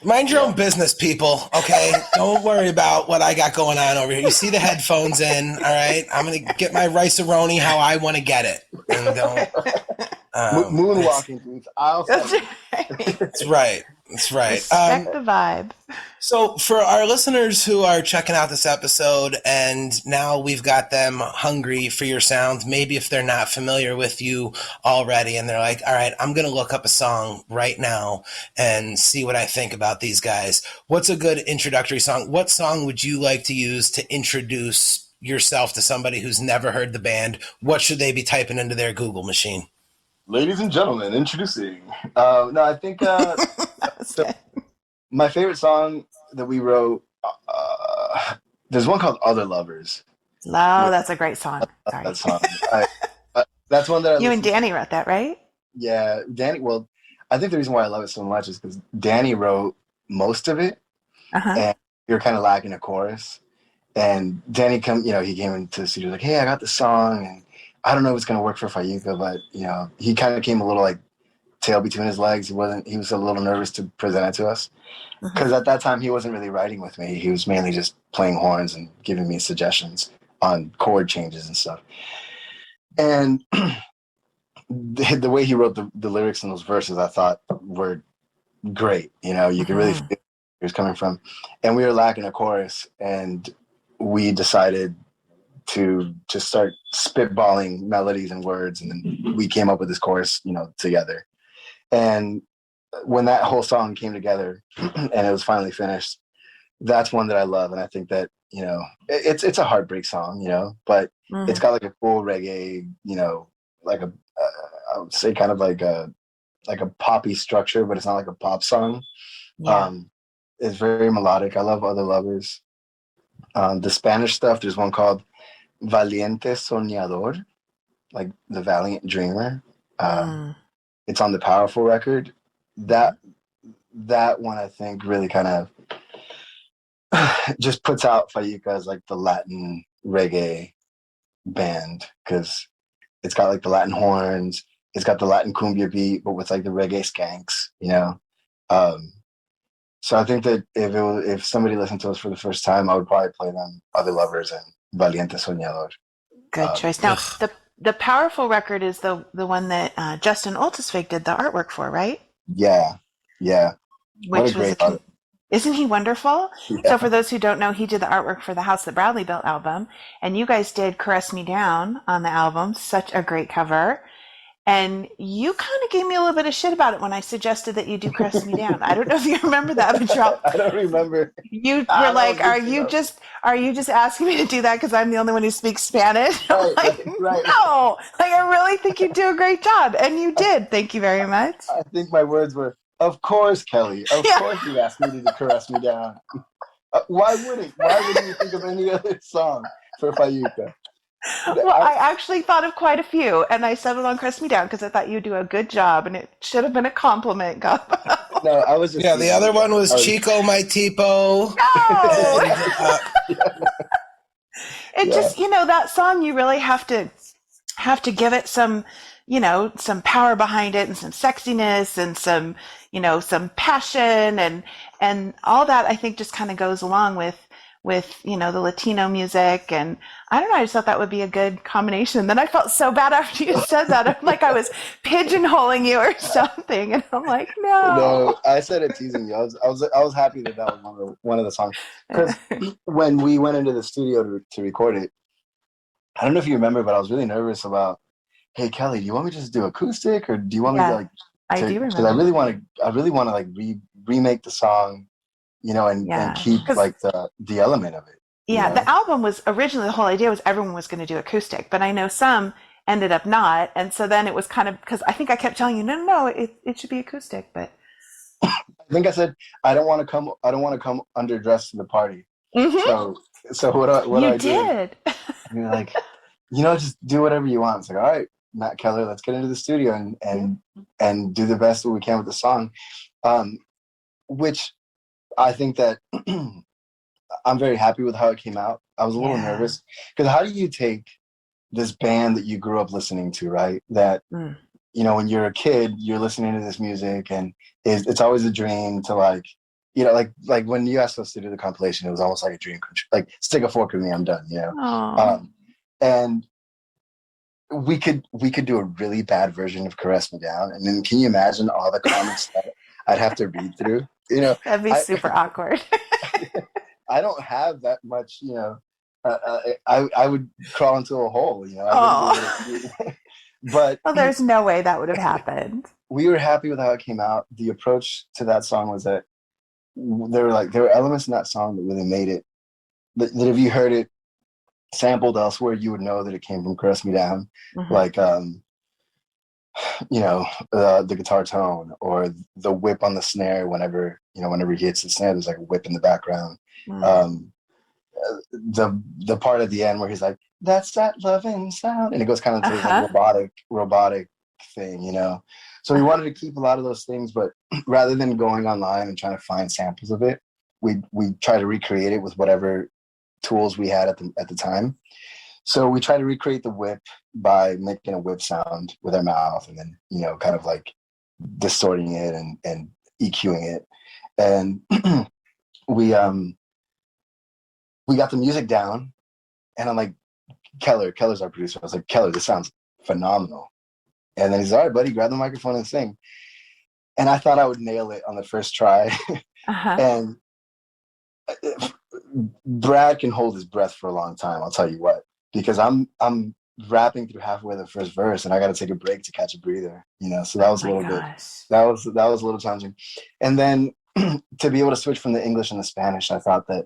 Mind your own business, people, okay? Don't worry about what I got going on over here. You see the headphones in, all right? I'm going to get my rice-a-roni how I want to get it. And don't... Moonwalking, dudes. That's right. That's right. Respect the vibe. So for our listeners who are checking out this episode and now we've got them hungry for your sound, maybe if they're not familiar with you already and they're like, all right, I'm going to look up a song right now and see what I think about these guys. What's a good introductory song? What song would you like to use to introduce yourself to somebody who's never heard the band? What should they be typing into their Google machine? Ladies and gentlemen, introducing. No, I think my favorite song that we wrote, there's one called Other Lovers. Oh, that's a great song. Sorry. That song. That's one that you and Danny wrote that, right? Yeah, Danny. Well, I think the reason why I love it so much is because Danny wrote most of it, and we were kind of lacking a chorus. And Danny he came into the studio like, hey, I got the song, and I don't know if it's going to work for Fayuca, but, he kind of came a little like tail between his legs. He was a little nervous to present it to us because at that time he wasn't really writing with me. He was mainly just playing horns and giving me suggestions on chord changes and stuff. And the way he wrote the lyrics in those verses, I thought were great. You could really feel where he was coming from. And we were lacking a chorus, and we decided to just start spitballing melodies and words, and then we came up with this chorus, together. And when that whole song came together and it was finally finished, that's one that I love. And I think that, it's a heartbreak song, but it's got like a full reggae, like I would say kind of like a poppy structure, but it's not like a pop song. Yeah. It's very melodic. I love Other Lovers. The Spanish stuff, there's one called Valiente Soñador, like the valiant dreamer. It's on the Powerful record. That one I think really kind of just puts out Fayuca as like the Latin reggae band, because it's got like the Latin horns, it's got the Latin cumbia beat, but with like the reggae skanks, you know. So I think that if somebody listened to us for the first time, I would probably play them Other Lovers and Valiente Soñador. Good choice. Now, Ugh. the powerful record is the one that Justin Oltisvik did the artwork for, right? Yeah, yeah. What a Which was great artist. isn't he wonderful? Yeah. So for those who don't know, he did the artwork for the House That Bradley Built album, and you guys did Caress Me Down on the album. Such a great cover. And you kind of gave me a little bit of shit about it when I suggested that you do Caress Me Down. I don't know if you remember that, but I don't remember. you were like, "Are you just asking me to do that because I'm the only one who speaks Spanish?" I'm like, right. no, like I really think you do a great job, and you did. Thank you very much. I think my words were, "Of course, Kelly. Of Yeah. course, you asked me to Caress Me Down." Why wouldn't you think of any other song for Fayuca? Well, I actually thought of quite a few, and I settled on Caress Me Down because I thought you do a good job, and it should have been a compliment, Gabo. No, I was just. Yeah, the other one was Chico My Tipo. No! And, It just, that song, you really have to give it some, some power behind it and some sexiness and some, passion and all that. I think just kind of goes along with the Latino music. And I don't know, I just thought that would be a good combination. Then I felt so bad after you said that. I'm like I was pigeonholing you or something. And I'm like, no. No, I said it teasing you. I was happy that was one of the songs, because when we went into the studio to record it, I don't know if you remember, but I was really nervous about, hey Kelly, do you want me to just do acoustic, or do you want me to like? I do remember. Because I really want to like remake the song, and keep like the element of it. Yeah, the album was originally, the whole idea was everyone was going to do acoustic, but I know some ended up not, and so then it was kind of, because I think I kept telling you, no, it should be acoustic, but I think I said I don't want to come underdressed to the party. mm-hmm. So what you I did. And you're like, just do whatever you want. It's like, all right, Matt Keller, let's get into the studio and do the best that we can with the song, which I think that I'm very happy with how it came out. I was a little nervous, because how do you take this band that you grew up listening to, right? That, when you're a kid, you're listening to this music, and it's always a dream to like when you asked us to do the compilation, it was almost like a dream. Like, stick a fork in me, I'm done, and we could do a really bad version of Caress Me Down, and then can you imagine all the comments that I'd have to read through? That'd be super awkward. I don't have that much, I would crawl into a hole, But well, there's no way that would have happened. We were happy with how it came out. The approach to that song was that there were elements in that song that really made it, that if you heard it sampled elsewhere, you would know that it came from Caress Me Down. Mm-hmm. Like the guitar tone, or the whip on the snare. Whenever he hits the snare, there's like a whip in the background. The part at the end where he's like, "That's that loving sound," and it goes kind of into this like robotic thing, So we wanted to keep a lot of those things, but rather than going online and trying to find samples of it, we try to recreate it with whatever tools we had at the time. So we try to recreate the whip by making a whip sound with our mouth, and then kind of like distorting it and EQing it, and we got the music down, and I'm like, Keller's our producer. I was like, Keller, this sounds phenomenal. And then he's, all right, buddy, grab the microphone and sing. And I thought I would nail it on the first try. And Brad can hold his breath for a long time, I'll tell you what, because I'm rapping through halfway the first verse, and I got to take a break to catch a breather, So that was a little bit, that was a little challenging. And then to be able to switch from the English and the Spanish, I thought that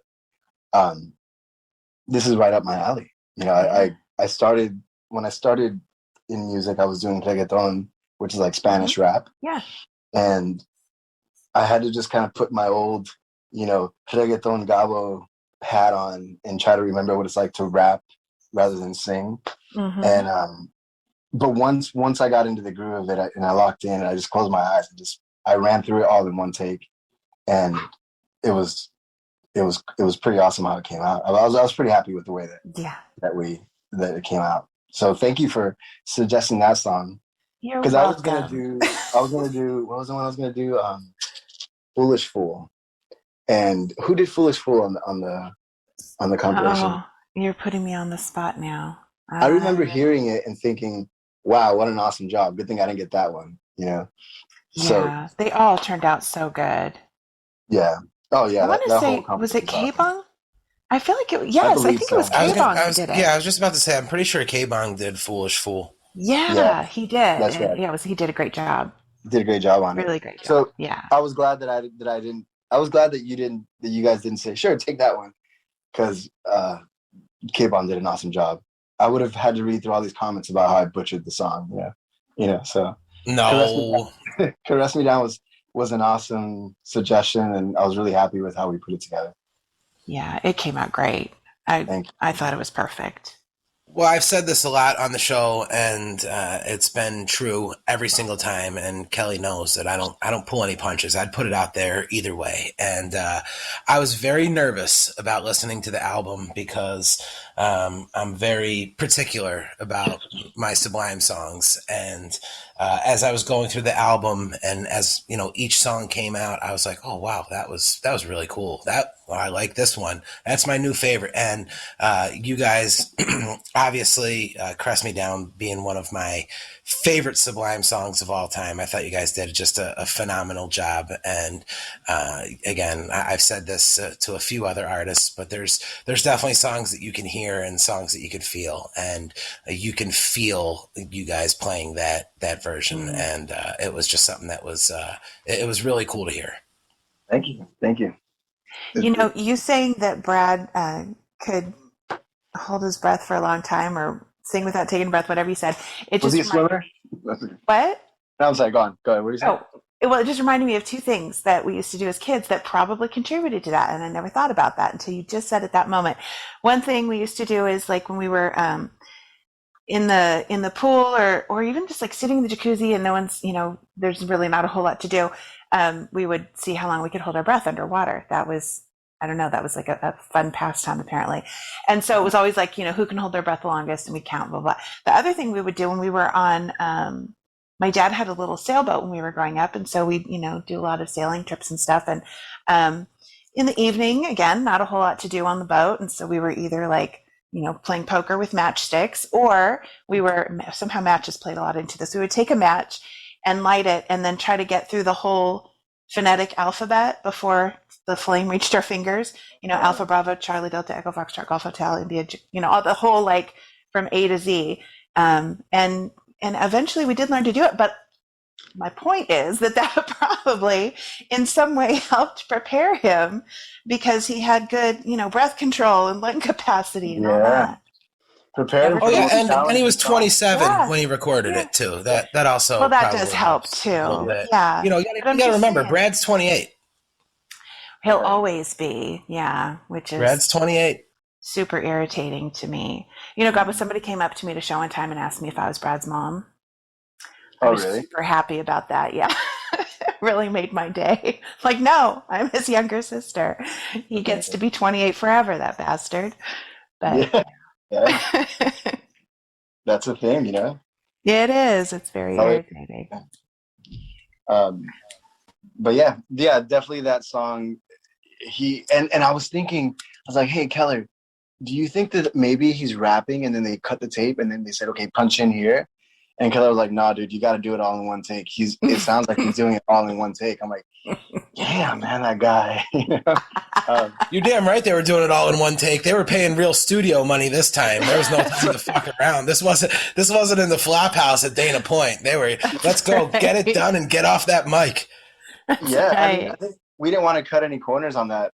this is right up my alley. I started, when I started in music, I was doing reggaeton, which is like Spanish rap. Yeah. And I had to just kind of put my old, reggaeton Gabo hat on and try to remember what it's like to rap rather than sing. And but once I got into the groove of it, and I locked in, and I just closed my eyes and I ran through it all in one take, and it was it was pretty awesome how it came out. I was pretty happy with the way Yeah. that it came out. So thank you for suggesting that song. You're Because welcome. I was gonna do what was the one I was gonna do? Foolish Fool. And who did Foolish Fool on the compilation? Oh, you're putting me on the spot now. I remember hearing it and thinking, wow, what an awesome job. Good thing I didn't get that one, you know? So Yeah, they all turned out so good. yeah. Oh yeah, I want to that say, whole compilation was it was awesome. K-Bong? I feel like it. Yes, I believe think so. it was I was K-Bong gonna, I who was, did it. yeah, I was just about to say, I'm pretty sure K-Bong did Foolish Fool. Yeah, Yeah, he did. that's And right. yeah, he did a great job. Did a great job on it. Really great job. So Yeah. I was glad that I didn't. I was glad that you guys didn't say sure, take that one, because K-Bon did an awesome job. I would have had to read through all these comments about how I butchered the song. So No. Caress Me Down was an awesome suggestion, and I was really happy with how we put it together. Yeah, it came out great. Thank you. I thought it was perfect. Well, I've said this a lot on the show, and it's been true every single time. And Kelly knows that I don't pull any punches. I'd put it out there either way. And I was very nervous about listening to the album because I'm very particular about my Sublime songs. And as I was going through the album, and as you know, each song came out, I was like, "Oh wow, that was really cool. I like this one. That's my new favorite." And you guys. Obviously, Crest Me Down being one of my favorite Sublime songs of all time. I thought you guys did just a phenomenal job. And again, I've said this to a few other artists, but there's definitely songs that you can hear and songs that you can feel. And you can feel you guys playing that version. Mm. And it was just something that was, it was really cool to hear. Thank you. You know, you saying that Brad could hold his breath for a long time or sing without taking a breath, whatever you said. It Was just he a swimmer? What? No, I'm sorry. Go on. What did you say? Oh, it just reminded me of two things that we used to do as kids that probably contributed to that, and I never thought about that until you just said at that moment. One thing we used to do is like when we were in the pool or even just like sitting in the jacuzzi and no one's, there's really not a whole lot to do. We would see how long we could hold our breath underwater. That was, I don't know, that was like a fun pastime apparently. And so it was always like, who can hold their breath the longest, and we count, blah, blah. The other thing we would do when we were on, my dad had a little sailboat when we were growing up. And so we'd, do a lot of sailing trips and stuff. And in the evening, again, not a whole lot to do on the boat. And so we were either like, playing poker with matchsticks, or we were, somehow matches played a lot into this. We would take a match and light it and then try to get through the whole phonetic alphabet before the flame reached our fingers, Alpha, Bravo, Charlie, Delta, Echo, Foxtrot, Golf, Hotel, India, all the whole, like from A to Z. And eventually we did learn to do it. But my point is that probably in some way helped prepare him because he had good, breath control and lung capacity and all that. Prepared him Oh for the yeah, most and he challenging was 27 Yeah. when he recorded Yeah. it too. That also Well, that probably does help helps too. a little bit. Yeah. You But got I'm to just remember, saying. Brad's 28. He'll Yeah. always be, which is Brad's 28. super irritating to me. Gabo, somebody came up to me to show one time and asked me if I was Brad's mom. I Oh, was really? super happy about that. Yeah. It really made my day. Like, no, I'm his younger sister. He gets to be 28 forever, that bastard. But Yeah. That's a thing, yeah, it is. It's very Oh, irritating. But yeah, definitely that song. And I was thinking, I was like, hey, Keller, do you think that maybe he's rapping and then they cut the tape and then they said, okay, punch in here? And Keller was like, nah, dude, you got to do it all in one take. It sounds like he's doing it all in one take. I'm like, yeah, man, that guy. You're damn right they were doing it all in one take. They were paying real studio money this time. There was no time to fuck around. This wasn't in the flop house at Dana Point. They were, let's go, get it done and get off that mic. Yeah, Right. I think we didn't want to cut any corners on that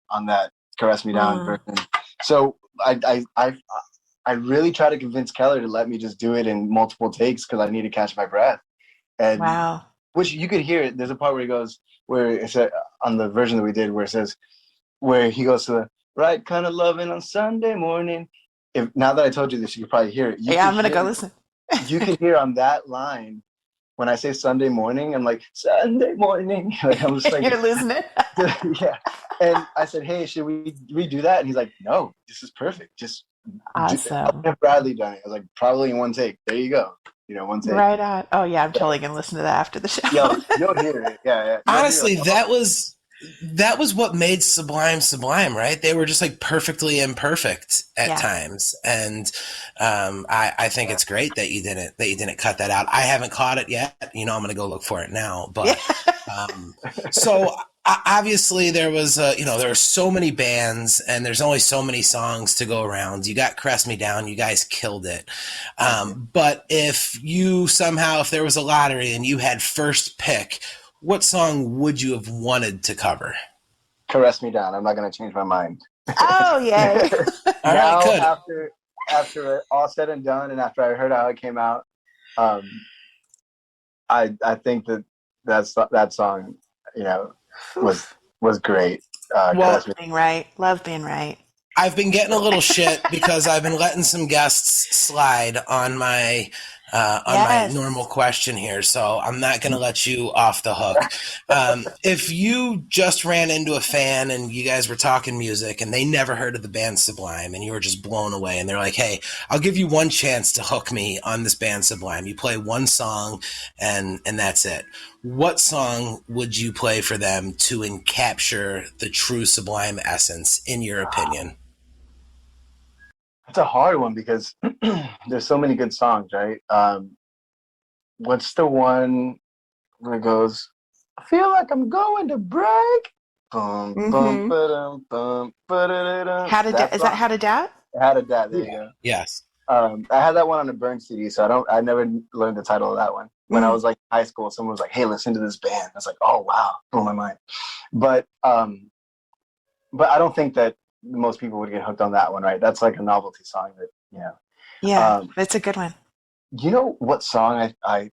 Caress Me Down version. So I really tried to convince Keller to let me just do it in multiple takes because I need to catch my breath. And Wow. which you could hear it. There's a part where he goes, where it's on the version that we did, where it says, where he goes to the right kind of loving on Sunday morning. Now that I told you this, you could probably hear it. I'm going to go listen. You can hear on that line when I say Sunday morning, I'm like, Sunday morning. Like, I'm just like, You're losing it. yeah. And I said, hey, should we redo that? And he's like, no, this is perfect. Just Awesome. have Bradley done it. I was like, probably in one take. There you go. One take. Right on. Oh yeah, I'm totally gonna listen to that after the show. You'll hear it. Yeah. Honestly, that was what made Sublime Sublime, right? They were just like perfectly imperfect at times, and I think it's great that you didn't cut that out. I haven't caught it yet. I'm going to go look for it now. But so obviously there was there are so many bands and there's only so many songs to go around. You got Crest Me Down. You guys killed it. But if there was a lottery and you had first pick, what song would you have wanted to cover? Caress Me Down. I'm not going to change my mind. Oh, yay. All now, right, good. after all said and done, and after I heard how it came out, I think that song, was great. Love being right. Love being right. I've been getting a little shit because I've been letting some guests slide on my my normal question here, so I'm not going to let you off the hook. If you just ran into a fan and you guys were talking music and they never heard of the band Sublime and you were just blown away and they're like, hey, I'll give you one chance to hook me on this band Sublime. You play one song and that's it. What song would you play for them to encapture the true Sublime essence, in your opinion? It's a hard one because there's so many good songs, right? What's the one where it goes, I feel like I'm going to break? Bum, bum, ba-dum, bum, ba-da-da-dum. Is that How to Dat? How to Dat, there you go. Yes. I had that one on a Burn CD, so I never learned the title of that one. When I was like in high school, someone was like, hey, listen to this band. I was like, oh, wow, blew my mind. But I don't think that most people would get hooked on that one, right? That's like a novelty song that, Yeah, it's a good one. You know what song I'm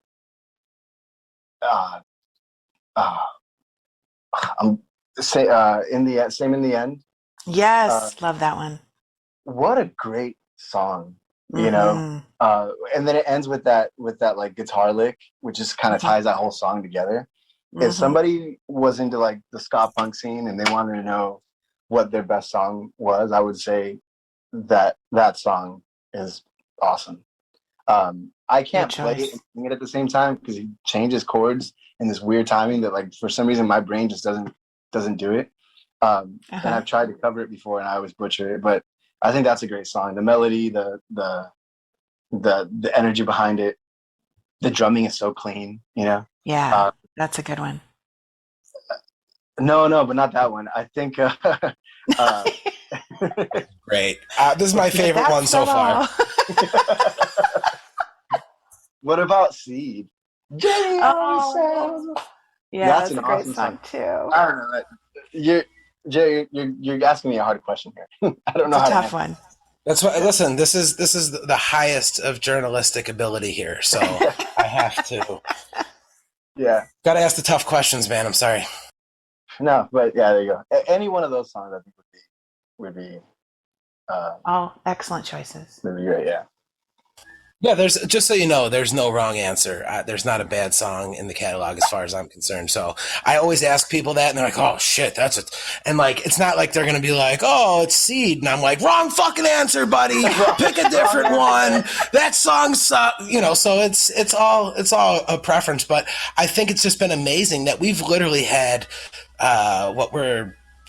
in the end. Yes, love that one. What a great song, and then it ends with that like guitar lick, which just kind of ties that whole song together. If somebody was into like the ska punk scene and they wanted to know what their best song was, I would say that song is awesome. I can't play it and sing it at the same time because he changes chords in this weird timing that, like, for some reason my brain just doesn't do it. And I've tried to cover it before and I always butcher it, but I think that's a great song. The melody, the energy behind it, the drumming is so clean, Yeah, that's a good one. No, but not that one. I think great. This is my favorite one so far. What about Seed? Yeah, that's a great awesome song too. I don't know. You're asking me a hard question here. I don't know. It's a tough one. That's what. Listen, this is the highest of journalistic ability here, so I have to. Yeah. Got to ask the tough questions, man. I'm sorry. No, but yeah, there you go. Any one of those songs I think would be all excellent choices. Would be great, yeah. Yeah, there's, just so you know, there's no wrong answer. There's not a bad song in the catalog as far as I'm concerned. So I always ask people that, and they're like, "Oh shit, that's it." And like, it's not like they're gonna be like, "Oh, it's Seed," and I'm like, "Wrong fucking answer, buddy. Pick a different one. That song sucks." So it's all a preference. But I think it's just been amazing that we've literally had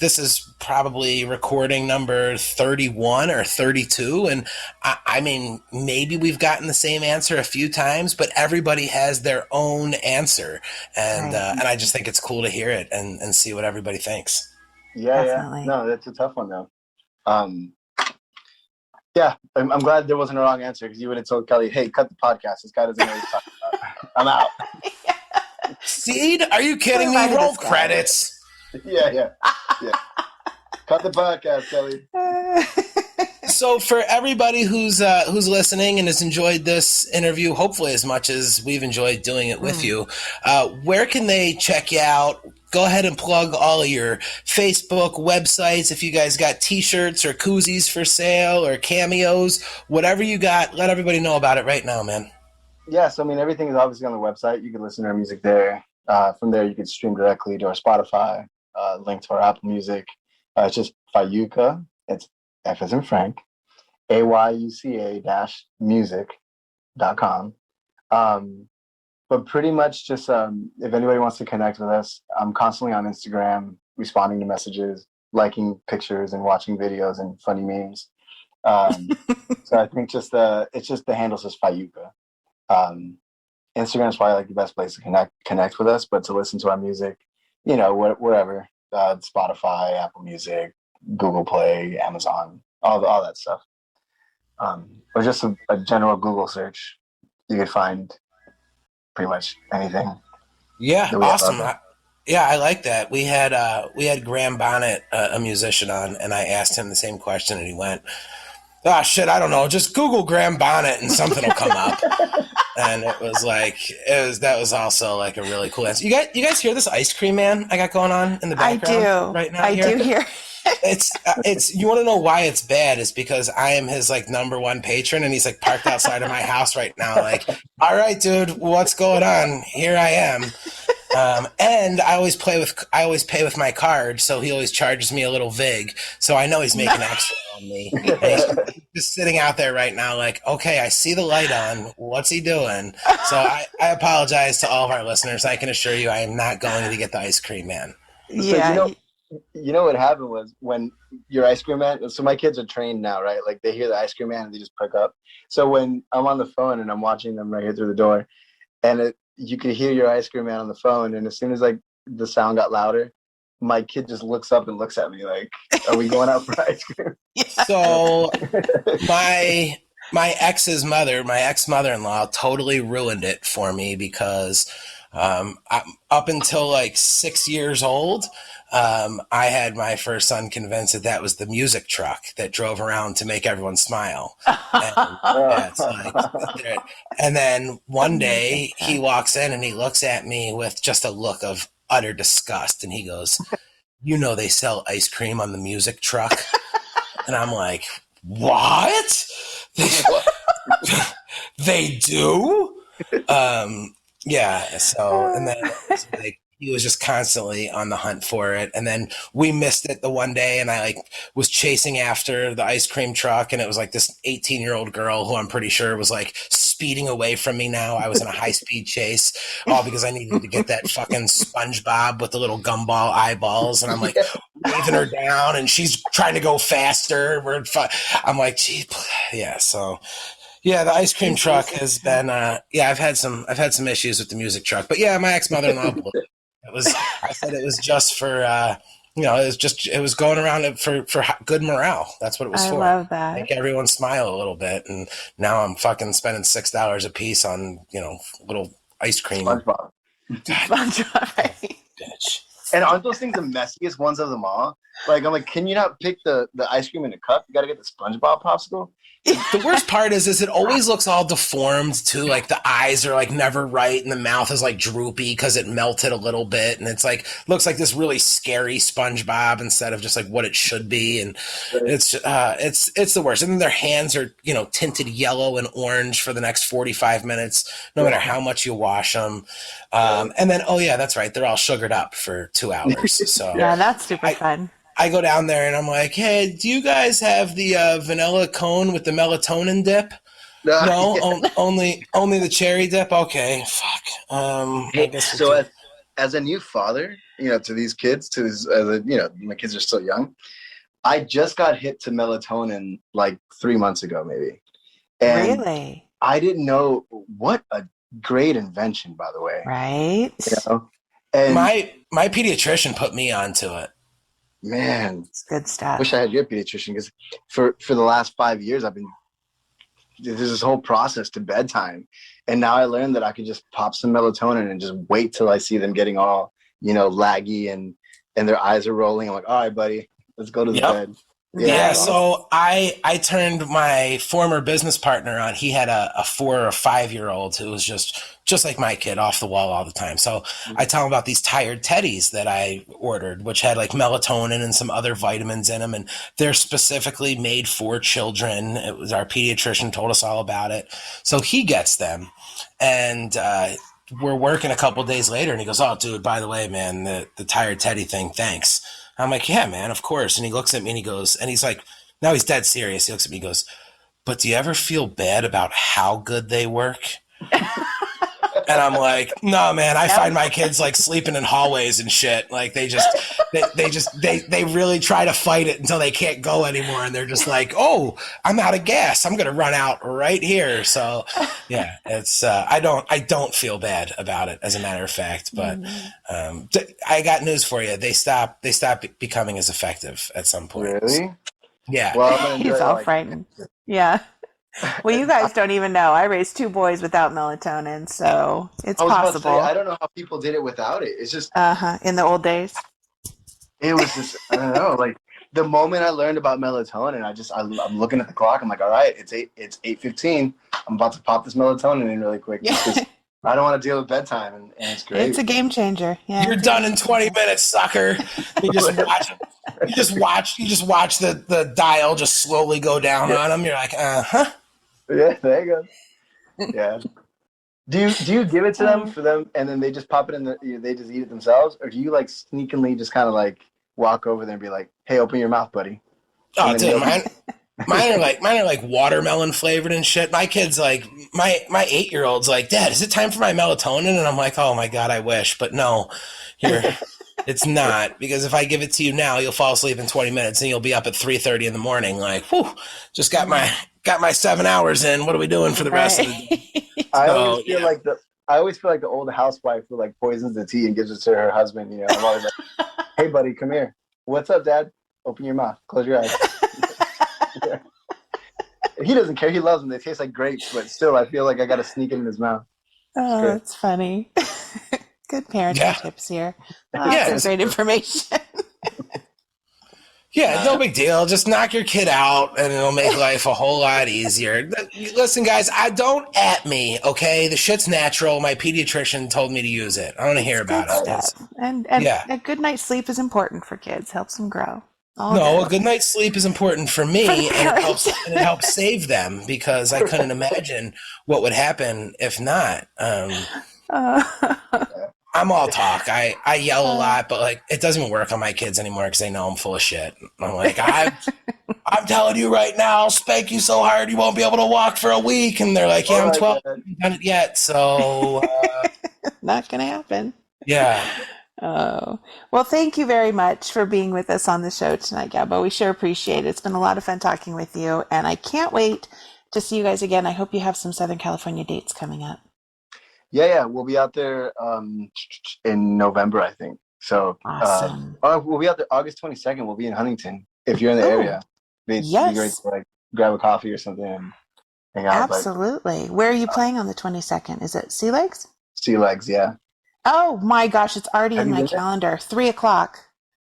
this is probably recording number 31 or 32. And I mean, maybe we've gotten the same answer a few times, but everybody has their own answer. And I just think it's cool to hear it and see what everybody thinks. Yeah, Definitely. yeah. No, that's a tough one though. Yeah, I'm glad there wasn't a wrong answer because you would have told Kelly, hey, cut the podcast. This guy doesn't know what he's talking about. I'm out. Seed? Are you kidding me? Roll credits. Yeah. Cut the podcast, Kelly. So for everybody who's listening and has enjoyed this interview, hopefully as much as we've enjoyed doing it with you, where can they check you out? Go ahead and plug all of your Facebook websites. If you guys got t-shirts or koozies for sale or cameos, whatever you got, let everybody know about it right now, man. Yeah, so I mean, everything is obviously on the website. You can listen to our music there. From there, you can stream directly to our Spotify, link to our Apple Music. It's just Fayuca. It's F as in Frank, AYUCA dash music.com. But pretty much just if anybody wants to connect with us, I'm constantly on Instagram, responding to messages, liking pictures, and watching videos and funny memes. So I think it's just the handle says Fayuca. Um, Instagram is probably like the best place to connect with us, but to listen to our music, wherever, Spotify, Apple Music, Google Play, Amazon, all that stuff, or just a general Google search, you could find pretty much anything. Yeah, that we have awesome. out Yeah, I like that. We had Graham Bonnet, a musician, on, and I asked him the same question, and he went, "Ah, shit, I don't know. Just Google Graham Bonnet, and something will come up." And it was like that was also like a really cool answer. You guys hear this ice cream man I got going on in the I background do. right now? I do hear. It's you want to know why it's bad? It's because I am his like number one patron, and he's like parked outside of my house right now. Like, all right, dude, what's going on? Here I am. And I always pay with my card, so he always charges me a little vig. So I know he's making extra on me. And he's just sitting out there right now, like, okay, I see the light on. What's he doing? So I apologize to all of our listeners. I can assure you, I am not going to get the ice cream man. So Yeah. you know what happened was when your ice cream man. So my kids are trained now, right? Like they hear the ice cream man and they just perk up. So when I'm on the phone and I'm watching them right here through the door, and you could hear your ice cream man on the phone, and as soon as like the sound got louder, my kid just looks up and looks at me like, "Are we going out for ice cream?" So my ex mother-in-law totally ruined it for me because up until like 6 years old, I had my first son convinced that was the music truck that drove around to make everyone smile. And, yeah, it's like, and then one day he walks in and he looks at me with just a look of utter disgust, and he goes, "You know they sell ice cream on the music truck?" And I'm like, "What? They do?" Yeah. So, and then it was like, he was just constantly on the hunt for it. And then we missed it the one day, and I like was chasing after the ice cream truck, and it was like this 18-year-old girl who I'm pretty sure was like speeding away from me now. I was in a high-speed chase, all because I needed to get that fucking SpongeBob with the little gumball eyeballs, and I'm like waving her down, and she's trying to go faster. I'm like, gee, yeah. So yeah, the ice cream truck has been I've had some issues with the music truck. But yeah, my ex-mother-in-law blew it. I said it was just for it was going around for good morale. That's what it was for. I love that. Make everyone smile a little bit. And now I'm fucking spending $6 a piece on, little ice cream. SpongeBob. SpongeBob, right? Bitch. And aren't those things the messiest ones of them all? Like, I'm like, can you not pick the ice cream in a cup? You got to get the SpongeBob popsicle. The worst part is it always looks all deformed too. Like the eyes are like never right, and the mouth is like droopy because it melted a little bit, and it's like looks like this really scary SpongeBob instead of just like what it should be. And it's the worst. And then their hands are tinted yellow and orange for the next 45 minutes, no matter how much you wash them. And then that's right, they're all sugared up for 2 hours. So Yeah, that's super fun. I go down there and I'm like, "Hey, do you guys have the vanilla cone with the melatonin dip?" No, only the cherry dip. Okay, fuck. Hey, so as a new father, to these kids, my kids are still young. I just got hit to melatonin like 3 months ago, maybe. And Really? I didn't know what a great invention, by the way. Right? And my pediatrician put me onto it. Man, It's good stuff. wish I had your pediatrician, because for the last 5 years there's this whole process to bedtime, and now I learned that I could just pop some melatonin and just wait till I see them getting all laggy and their eyes are rolling. I'm like, all right, buddy, let's go to the bed. Yeah, Nice. so I turned my former business partner on. He had a 4 or 5 year old who was just like my kid, off the wall all the time. So I tell him about these tired teddies that I ordered, which had like melatonin and some other vitamins in them, and they're specifically made for children. It was our pediatrician told us all about it. So he gets them, and we're working a couple days later, and he goes, "Oh, dude, by the way, man, the tired teddy thing, thanks." I'm like, "Yeah, man, of course." And he looks at me and he goes, and he's like, now he's dead serious. He looks at me and goes, "But do you ever feel bad about how good they work?" And I'm like, "No, man, I find my kids like sleeping in hallways and shit. Like they really try to fight it until they can't go anymore. And they're just like, oh, I'm out of gas. I'm going to run out right here." So yeah, it's, I don't feel bad about it, as a matter of fact, but, I got news for you. They stop becoming as effective at some point. Really? Yeah. Well, I'm gonna enjoy He's it, all like, frightened. Yeah. Well, you guys don't even know. I raised 2 boys without melatonin, so it's I was about to possible. say, I don't know how people did it without it. It's just, In the old days. it was just, I don't know. Like the moment I learned about melatonin, I'm looking at the clock. I'm like, all right, it's 8:15. I'm about to pop this melatonin in really quick. Yeah. Because I don't want to deal with bedtime, and it's great. It's a game changer. Yeah. You're done in 20 minutes, sucker. You just watch the dial just slowly go down on them. You're like, uh-huh. Yeah, there you go. Yeah. Do you give it to them for them, and then they just pop it in they just eat it themselves, or do you like sneakily just kind of like walk over there and be like, "Hey, open your mouth, buddy"? Oh, dude, mine are like watermelon flavored and shit. My kid's like, my 8-year-old's like, "Dad, is it time for my melatonin?" And I'm like, "Oh my God, I wish." But no, it's not, because if I give it to you now, you'll fall asleep in 20 minutes and you'll be up at 3:30 in the morning. Like, whew, just got my 7 hours in. What are we doing for the rest of the day? I always feel like the old housewife who like poisons the tea and gives it to her husband. You know, I'm always like, "Hey, buddy, come here. What's up, Dad? Open your mouth. Close your eyes." Yeah. He doesn't care. He loves them. They taste like grapes, but still, I feel like I got to sneak it in his mouth. Oh, that's funny. Good parenting tips here. Some great information. Yeah, no big deal. Just knock your kid out and it'll make life a whole lot easier. Listen, guys, don't at me, okay? The shit's natural. My pediatrician told me to use it. I want to hear about it. And a good night's sleep is important for kids. Helps them grow. A good night's sleep is important for me, and it helps save them, because I couldn't imagine what would happen if not. I'm all talk. I yell a lot, but like it doesn't work on my kids anymore because they know I'm full of shit. I'm like, I'm telling you right now, I'll spank you so hard you won't be able to walk for a week. And they're like, yeah, I'm 12. I haven't done it yet. So not gonna happen. Yeah. Oh, well, thank you very much for being with us on the show tonight, Gabo. We sure appreciate it. It's been a lot of fun talking with you, and I can't wait to see you guys again. I hope you have some Southern California dates coming up. Yeah, we'll be out there in November, I think. So awesome. We'll be out there August 22nd. We'll be in Huntington. If you're in the area, it'd be great to like grab a coffee or something and hang out. Absolutely. Where are you playing on the 22nd? Is it Sea Legs? Sea Legs, yeah. Oh my gosh, it's already in my calendar. 3:00.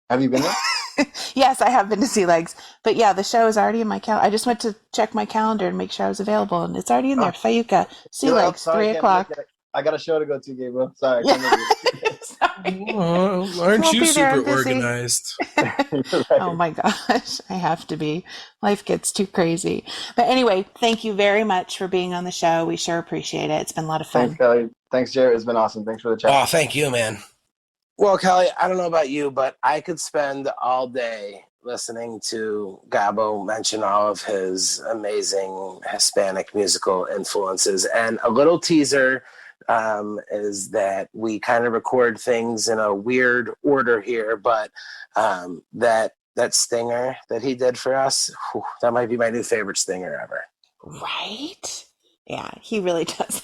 Have you been there? Yes, I have been to Sea Legs. But yeah, the show is already in my calendar. I just went to check my calendar and make sure I was available, and it's already in there. Fayuca, Sea Legs, 3:00. I got a show to go to, Gabo. Sorry. Aren't you super organized? Right. Oh my gosh, I have to be. Life gets too crazy. But anyway, thank you very much for being on the show. We sure appreciate it. It's been a lot of fun. Thanks, Kelly. Thanks, Jarett. It's been awesome. Thanks for the chat. Oh, thank you, man. Well, Kelly, I don't know about you, but I could spend all day listening to Gabo mention all of his amazing Hispanic musical influences. And a little teaser is that we kind of record things in a weird order here, but that stinger that he did for us, that might be my new favorite stinger ever. Right? Yeah, he really does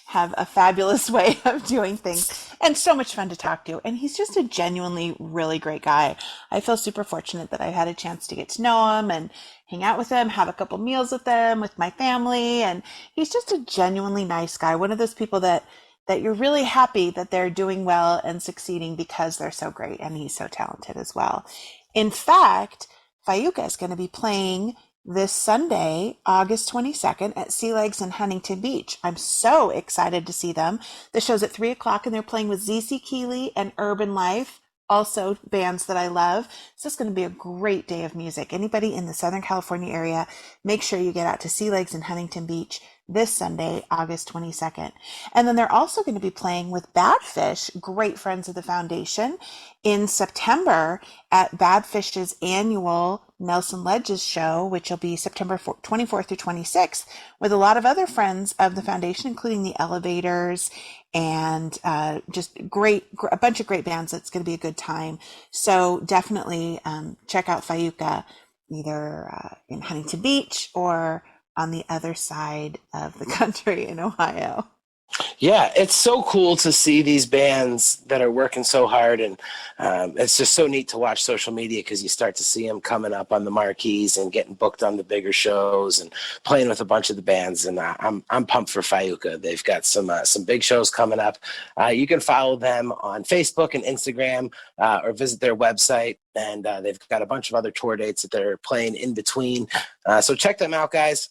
have a fabulous way of doing things, and so much fun to talk to. And he's just a genuinely really great guy. I feel super fortunate that I had a chance to get to know him and hang out with him, have a couple meals with him, with my family. And he's just a genuinely nice guy. One of those people that you're really happy that they're doing well and succeeding because they're so great. And he's so talented as well. In fact, Fayuca is going to be playing this Sunday, August 22nd at Sea Legs in Huntington Beach. I'm so excited to see them. The show's at 3 o'clock and they're playing with ZC Keeley and Urban Life, also bands that I love. So it's going to be a great day of music. Anybody in the Southern California area, make sure you get out to Sea Legs in Huntington Beach this Sunday, August 22nd. And then they're also going to be playing with Badfish, great friends of the foundation, in September at Badfish's annual Nelson Ledges show, which will be September 24th through 26th, with a lot of other friends of the foundation, including the Elevators and just a bunch of great bands. It's going to be a good time. So definitely check out Fayuca either in Huntington Beach or on the other side of the country in Ohio. Yeah, it's so cool to see these bands that are working so hard, and it's just so neat to watch social media because you start to see them coming up on the marquees and getting booked on the bigger shows and playing with a bunch of the bands. And I'm pumped for Fayuca. They've got some big shows coming up. You can follow them on Facebook and Instagram or visit their website, and they've got a bunch of other tour dates that they're playing in between. So check them out, guys.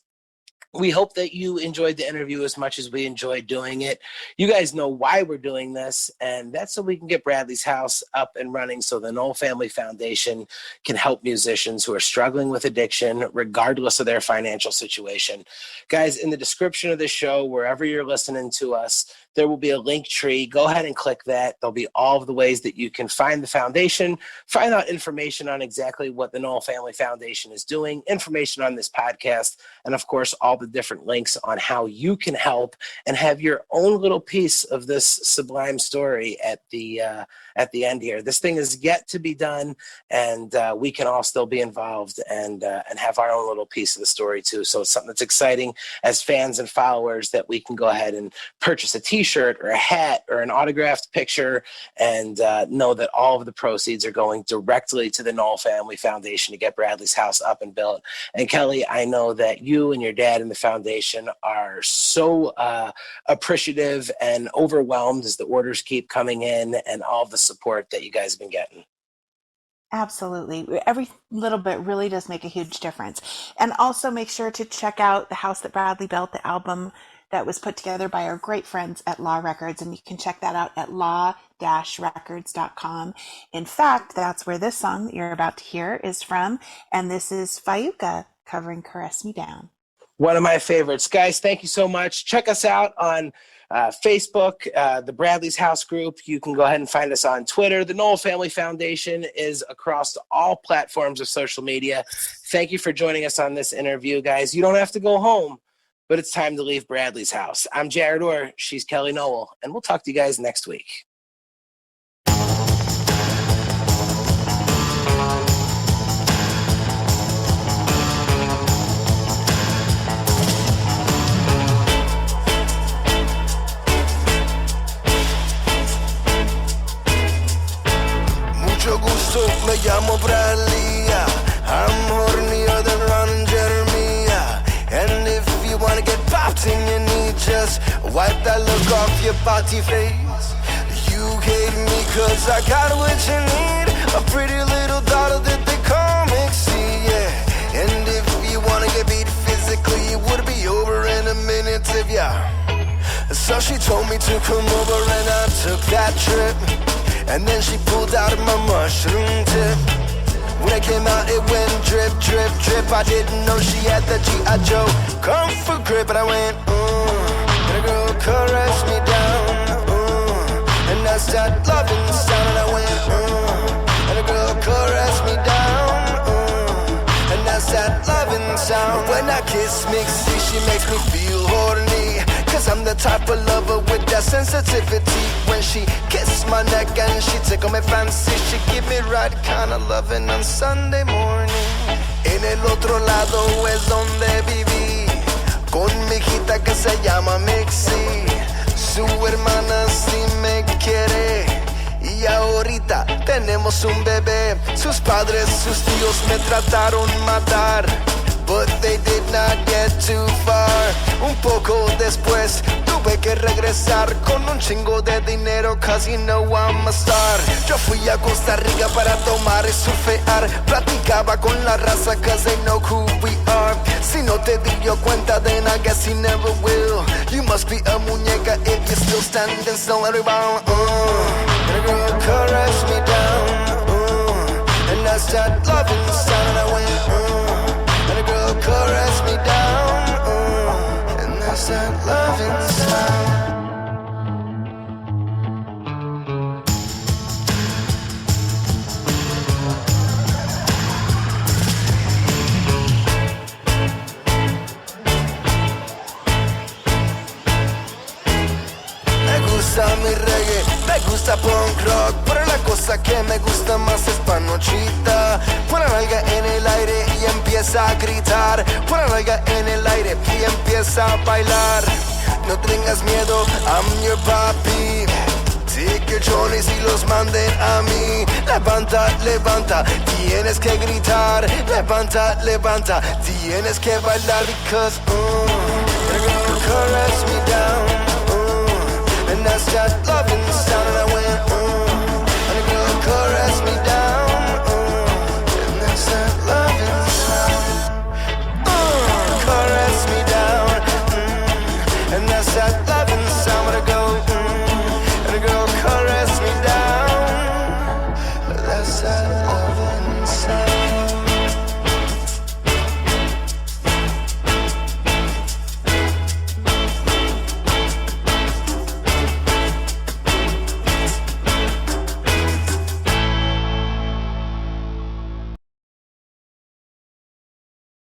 We hope that you enjoyed the interview as much as we enjoyed doing it. You guys know why we're doing this, and that's so we can get Bradley's House up and running so the Knoll Family Foundation can help musicians who are struggling with addiction, regardless of their financial situation. Guys, in the description of this show, wherever you're listening to us, there will be a link tree. Go ahead and click that. There'll be all of the ways that you can find the foundation, find out information on exactly what the Knoll Family Foundation is doing, information on this podcast, and of course, all the different links on how you can help and have your own little piece of this sublime story at the end here. This thing is yet to be done, and we can all still be involved and have our own little piece of the story too. So it's something that's exciting as fans and followers that we can go ahead and purchase a t-shirt or a hat or an autographed picture and know that all of the proceeds are going directly to the Knoll Family Foundation to get Bradley's House up and built. And Kelly, I know that you and your dad and the foundation are so appreciative and overwhelmed as the orders keep coming in and all of the support that you guys have been getting. Absolutely. Every little bit really does make a huge difference. And also make sure to check out The House That Bradley Built, the album that was put together by our great friends at Law Records, and you can check that out at law-records.com. In fact, that's where this song that you're about to hear is from, and this is Fayuca covering Caress Me Down. One of my favorites. Guys, thank you so much. Check us out on Facebook, the Bradley's House group. You can go ahead and find us on Twitter. The Knoll Family Foundation is across all platforms of social media. Thank you for joining us on this interview, guys. You don't have to go home, but it's time to leave Bradley's house. I'm Jarett Orr. She's Kelly Noel, and we'll talk to you guys next week. Mucho gusto, me llamo Bradley. I'm hornier than Ron and Jeremy. And if you wanna get popped in your knee, just wipe that look off your body face. You hate me cause I got what you need, a pretty little daughter that they call Mixie, yeah. And if you wanna get beat physically, it would be over in a minute if ya. So she told me to come over and I took that trip. And then she pulled out my mushroom tip. When I came out, it went drip, drip, drip. I didn't know she had the G.I. Joe comfort grip. And I went, and a girl caressed me down, and that's that loving sound. And I went, and a girl caressed me down, and that's that loving sound. When I kiss Mixie, she makes me feel horny, cause I'm the type of lover with that sensitivity. When she kissed my neck and she tickle me fancy, she give me right kind of loving on Sunday morning. En el otro lado es donde viví, con mi hijita que se llama Mixie. Su hermana sí me quiere, y ahorita tenemos un bebé. Sus padres, sus tíos me trataron matar, but they did not get too far. Un poco después tuve que regresar con un chingo de dinero, cause you know I'm a star. Yo fui a Costa Rica para tomar y surfear, platicaba con la raza cause they know who we are. Si no te dio cuenta, then I guess you never will. You must be a muñeca if you're still standing still and rebound. And a girl caressed me down, and I started loving the sound, and I went, and a girl caressed me down, and I started loving the sound. Mi reggae, me gusta punk rock, pero la cosa que me gusta más es panochita. Pon la nalga en el aire y empieza a gritar. Pon la nalga en el aire y empieza a bailar. No tengas miedo, I'm your papi. Take your chonies y los manden a mí. Levanta, levanta, tienes que gritar. Levanta, levanta, tienes que bailar. Because the girl caress me down, and I start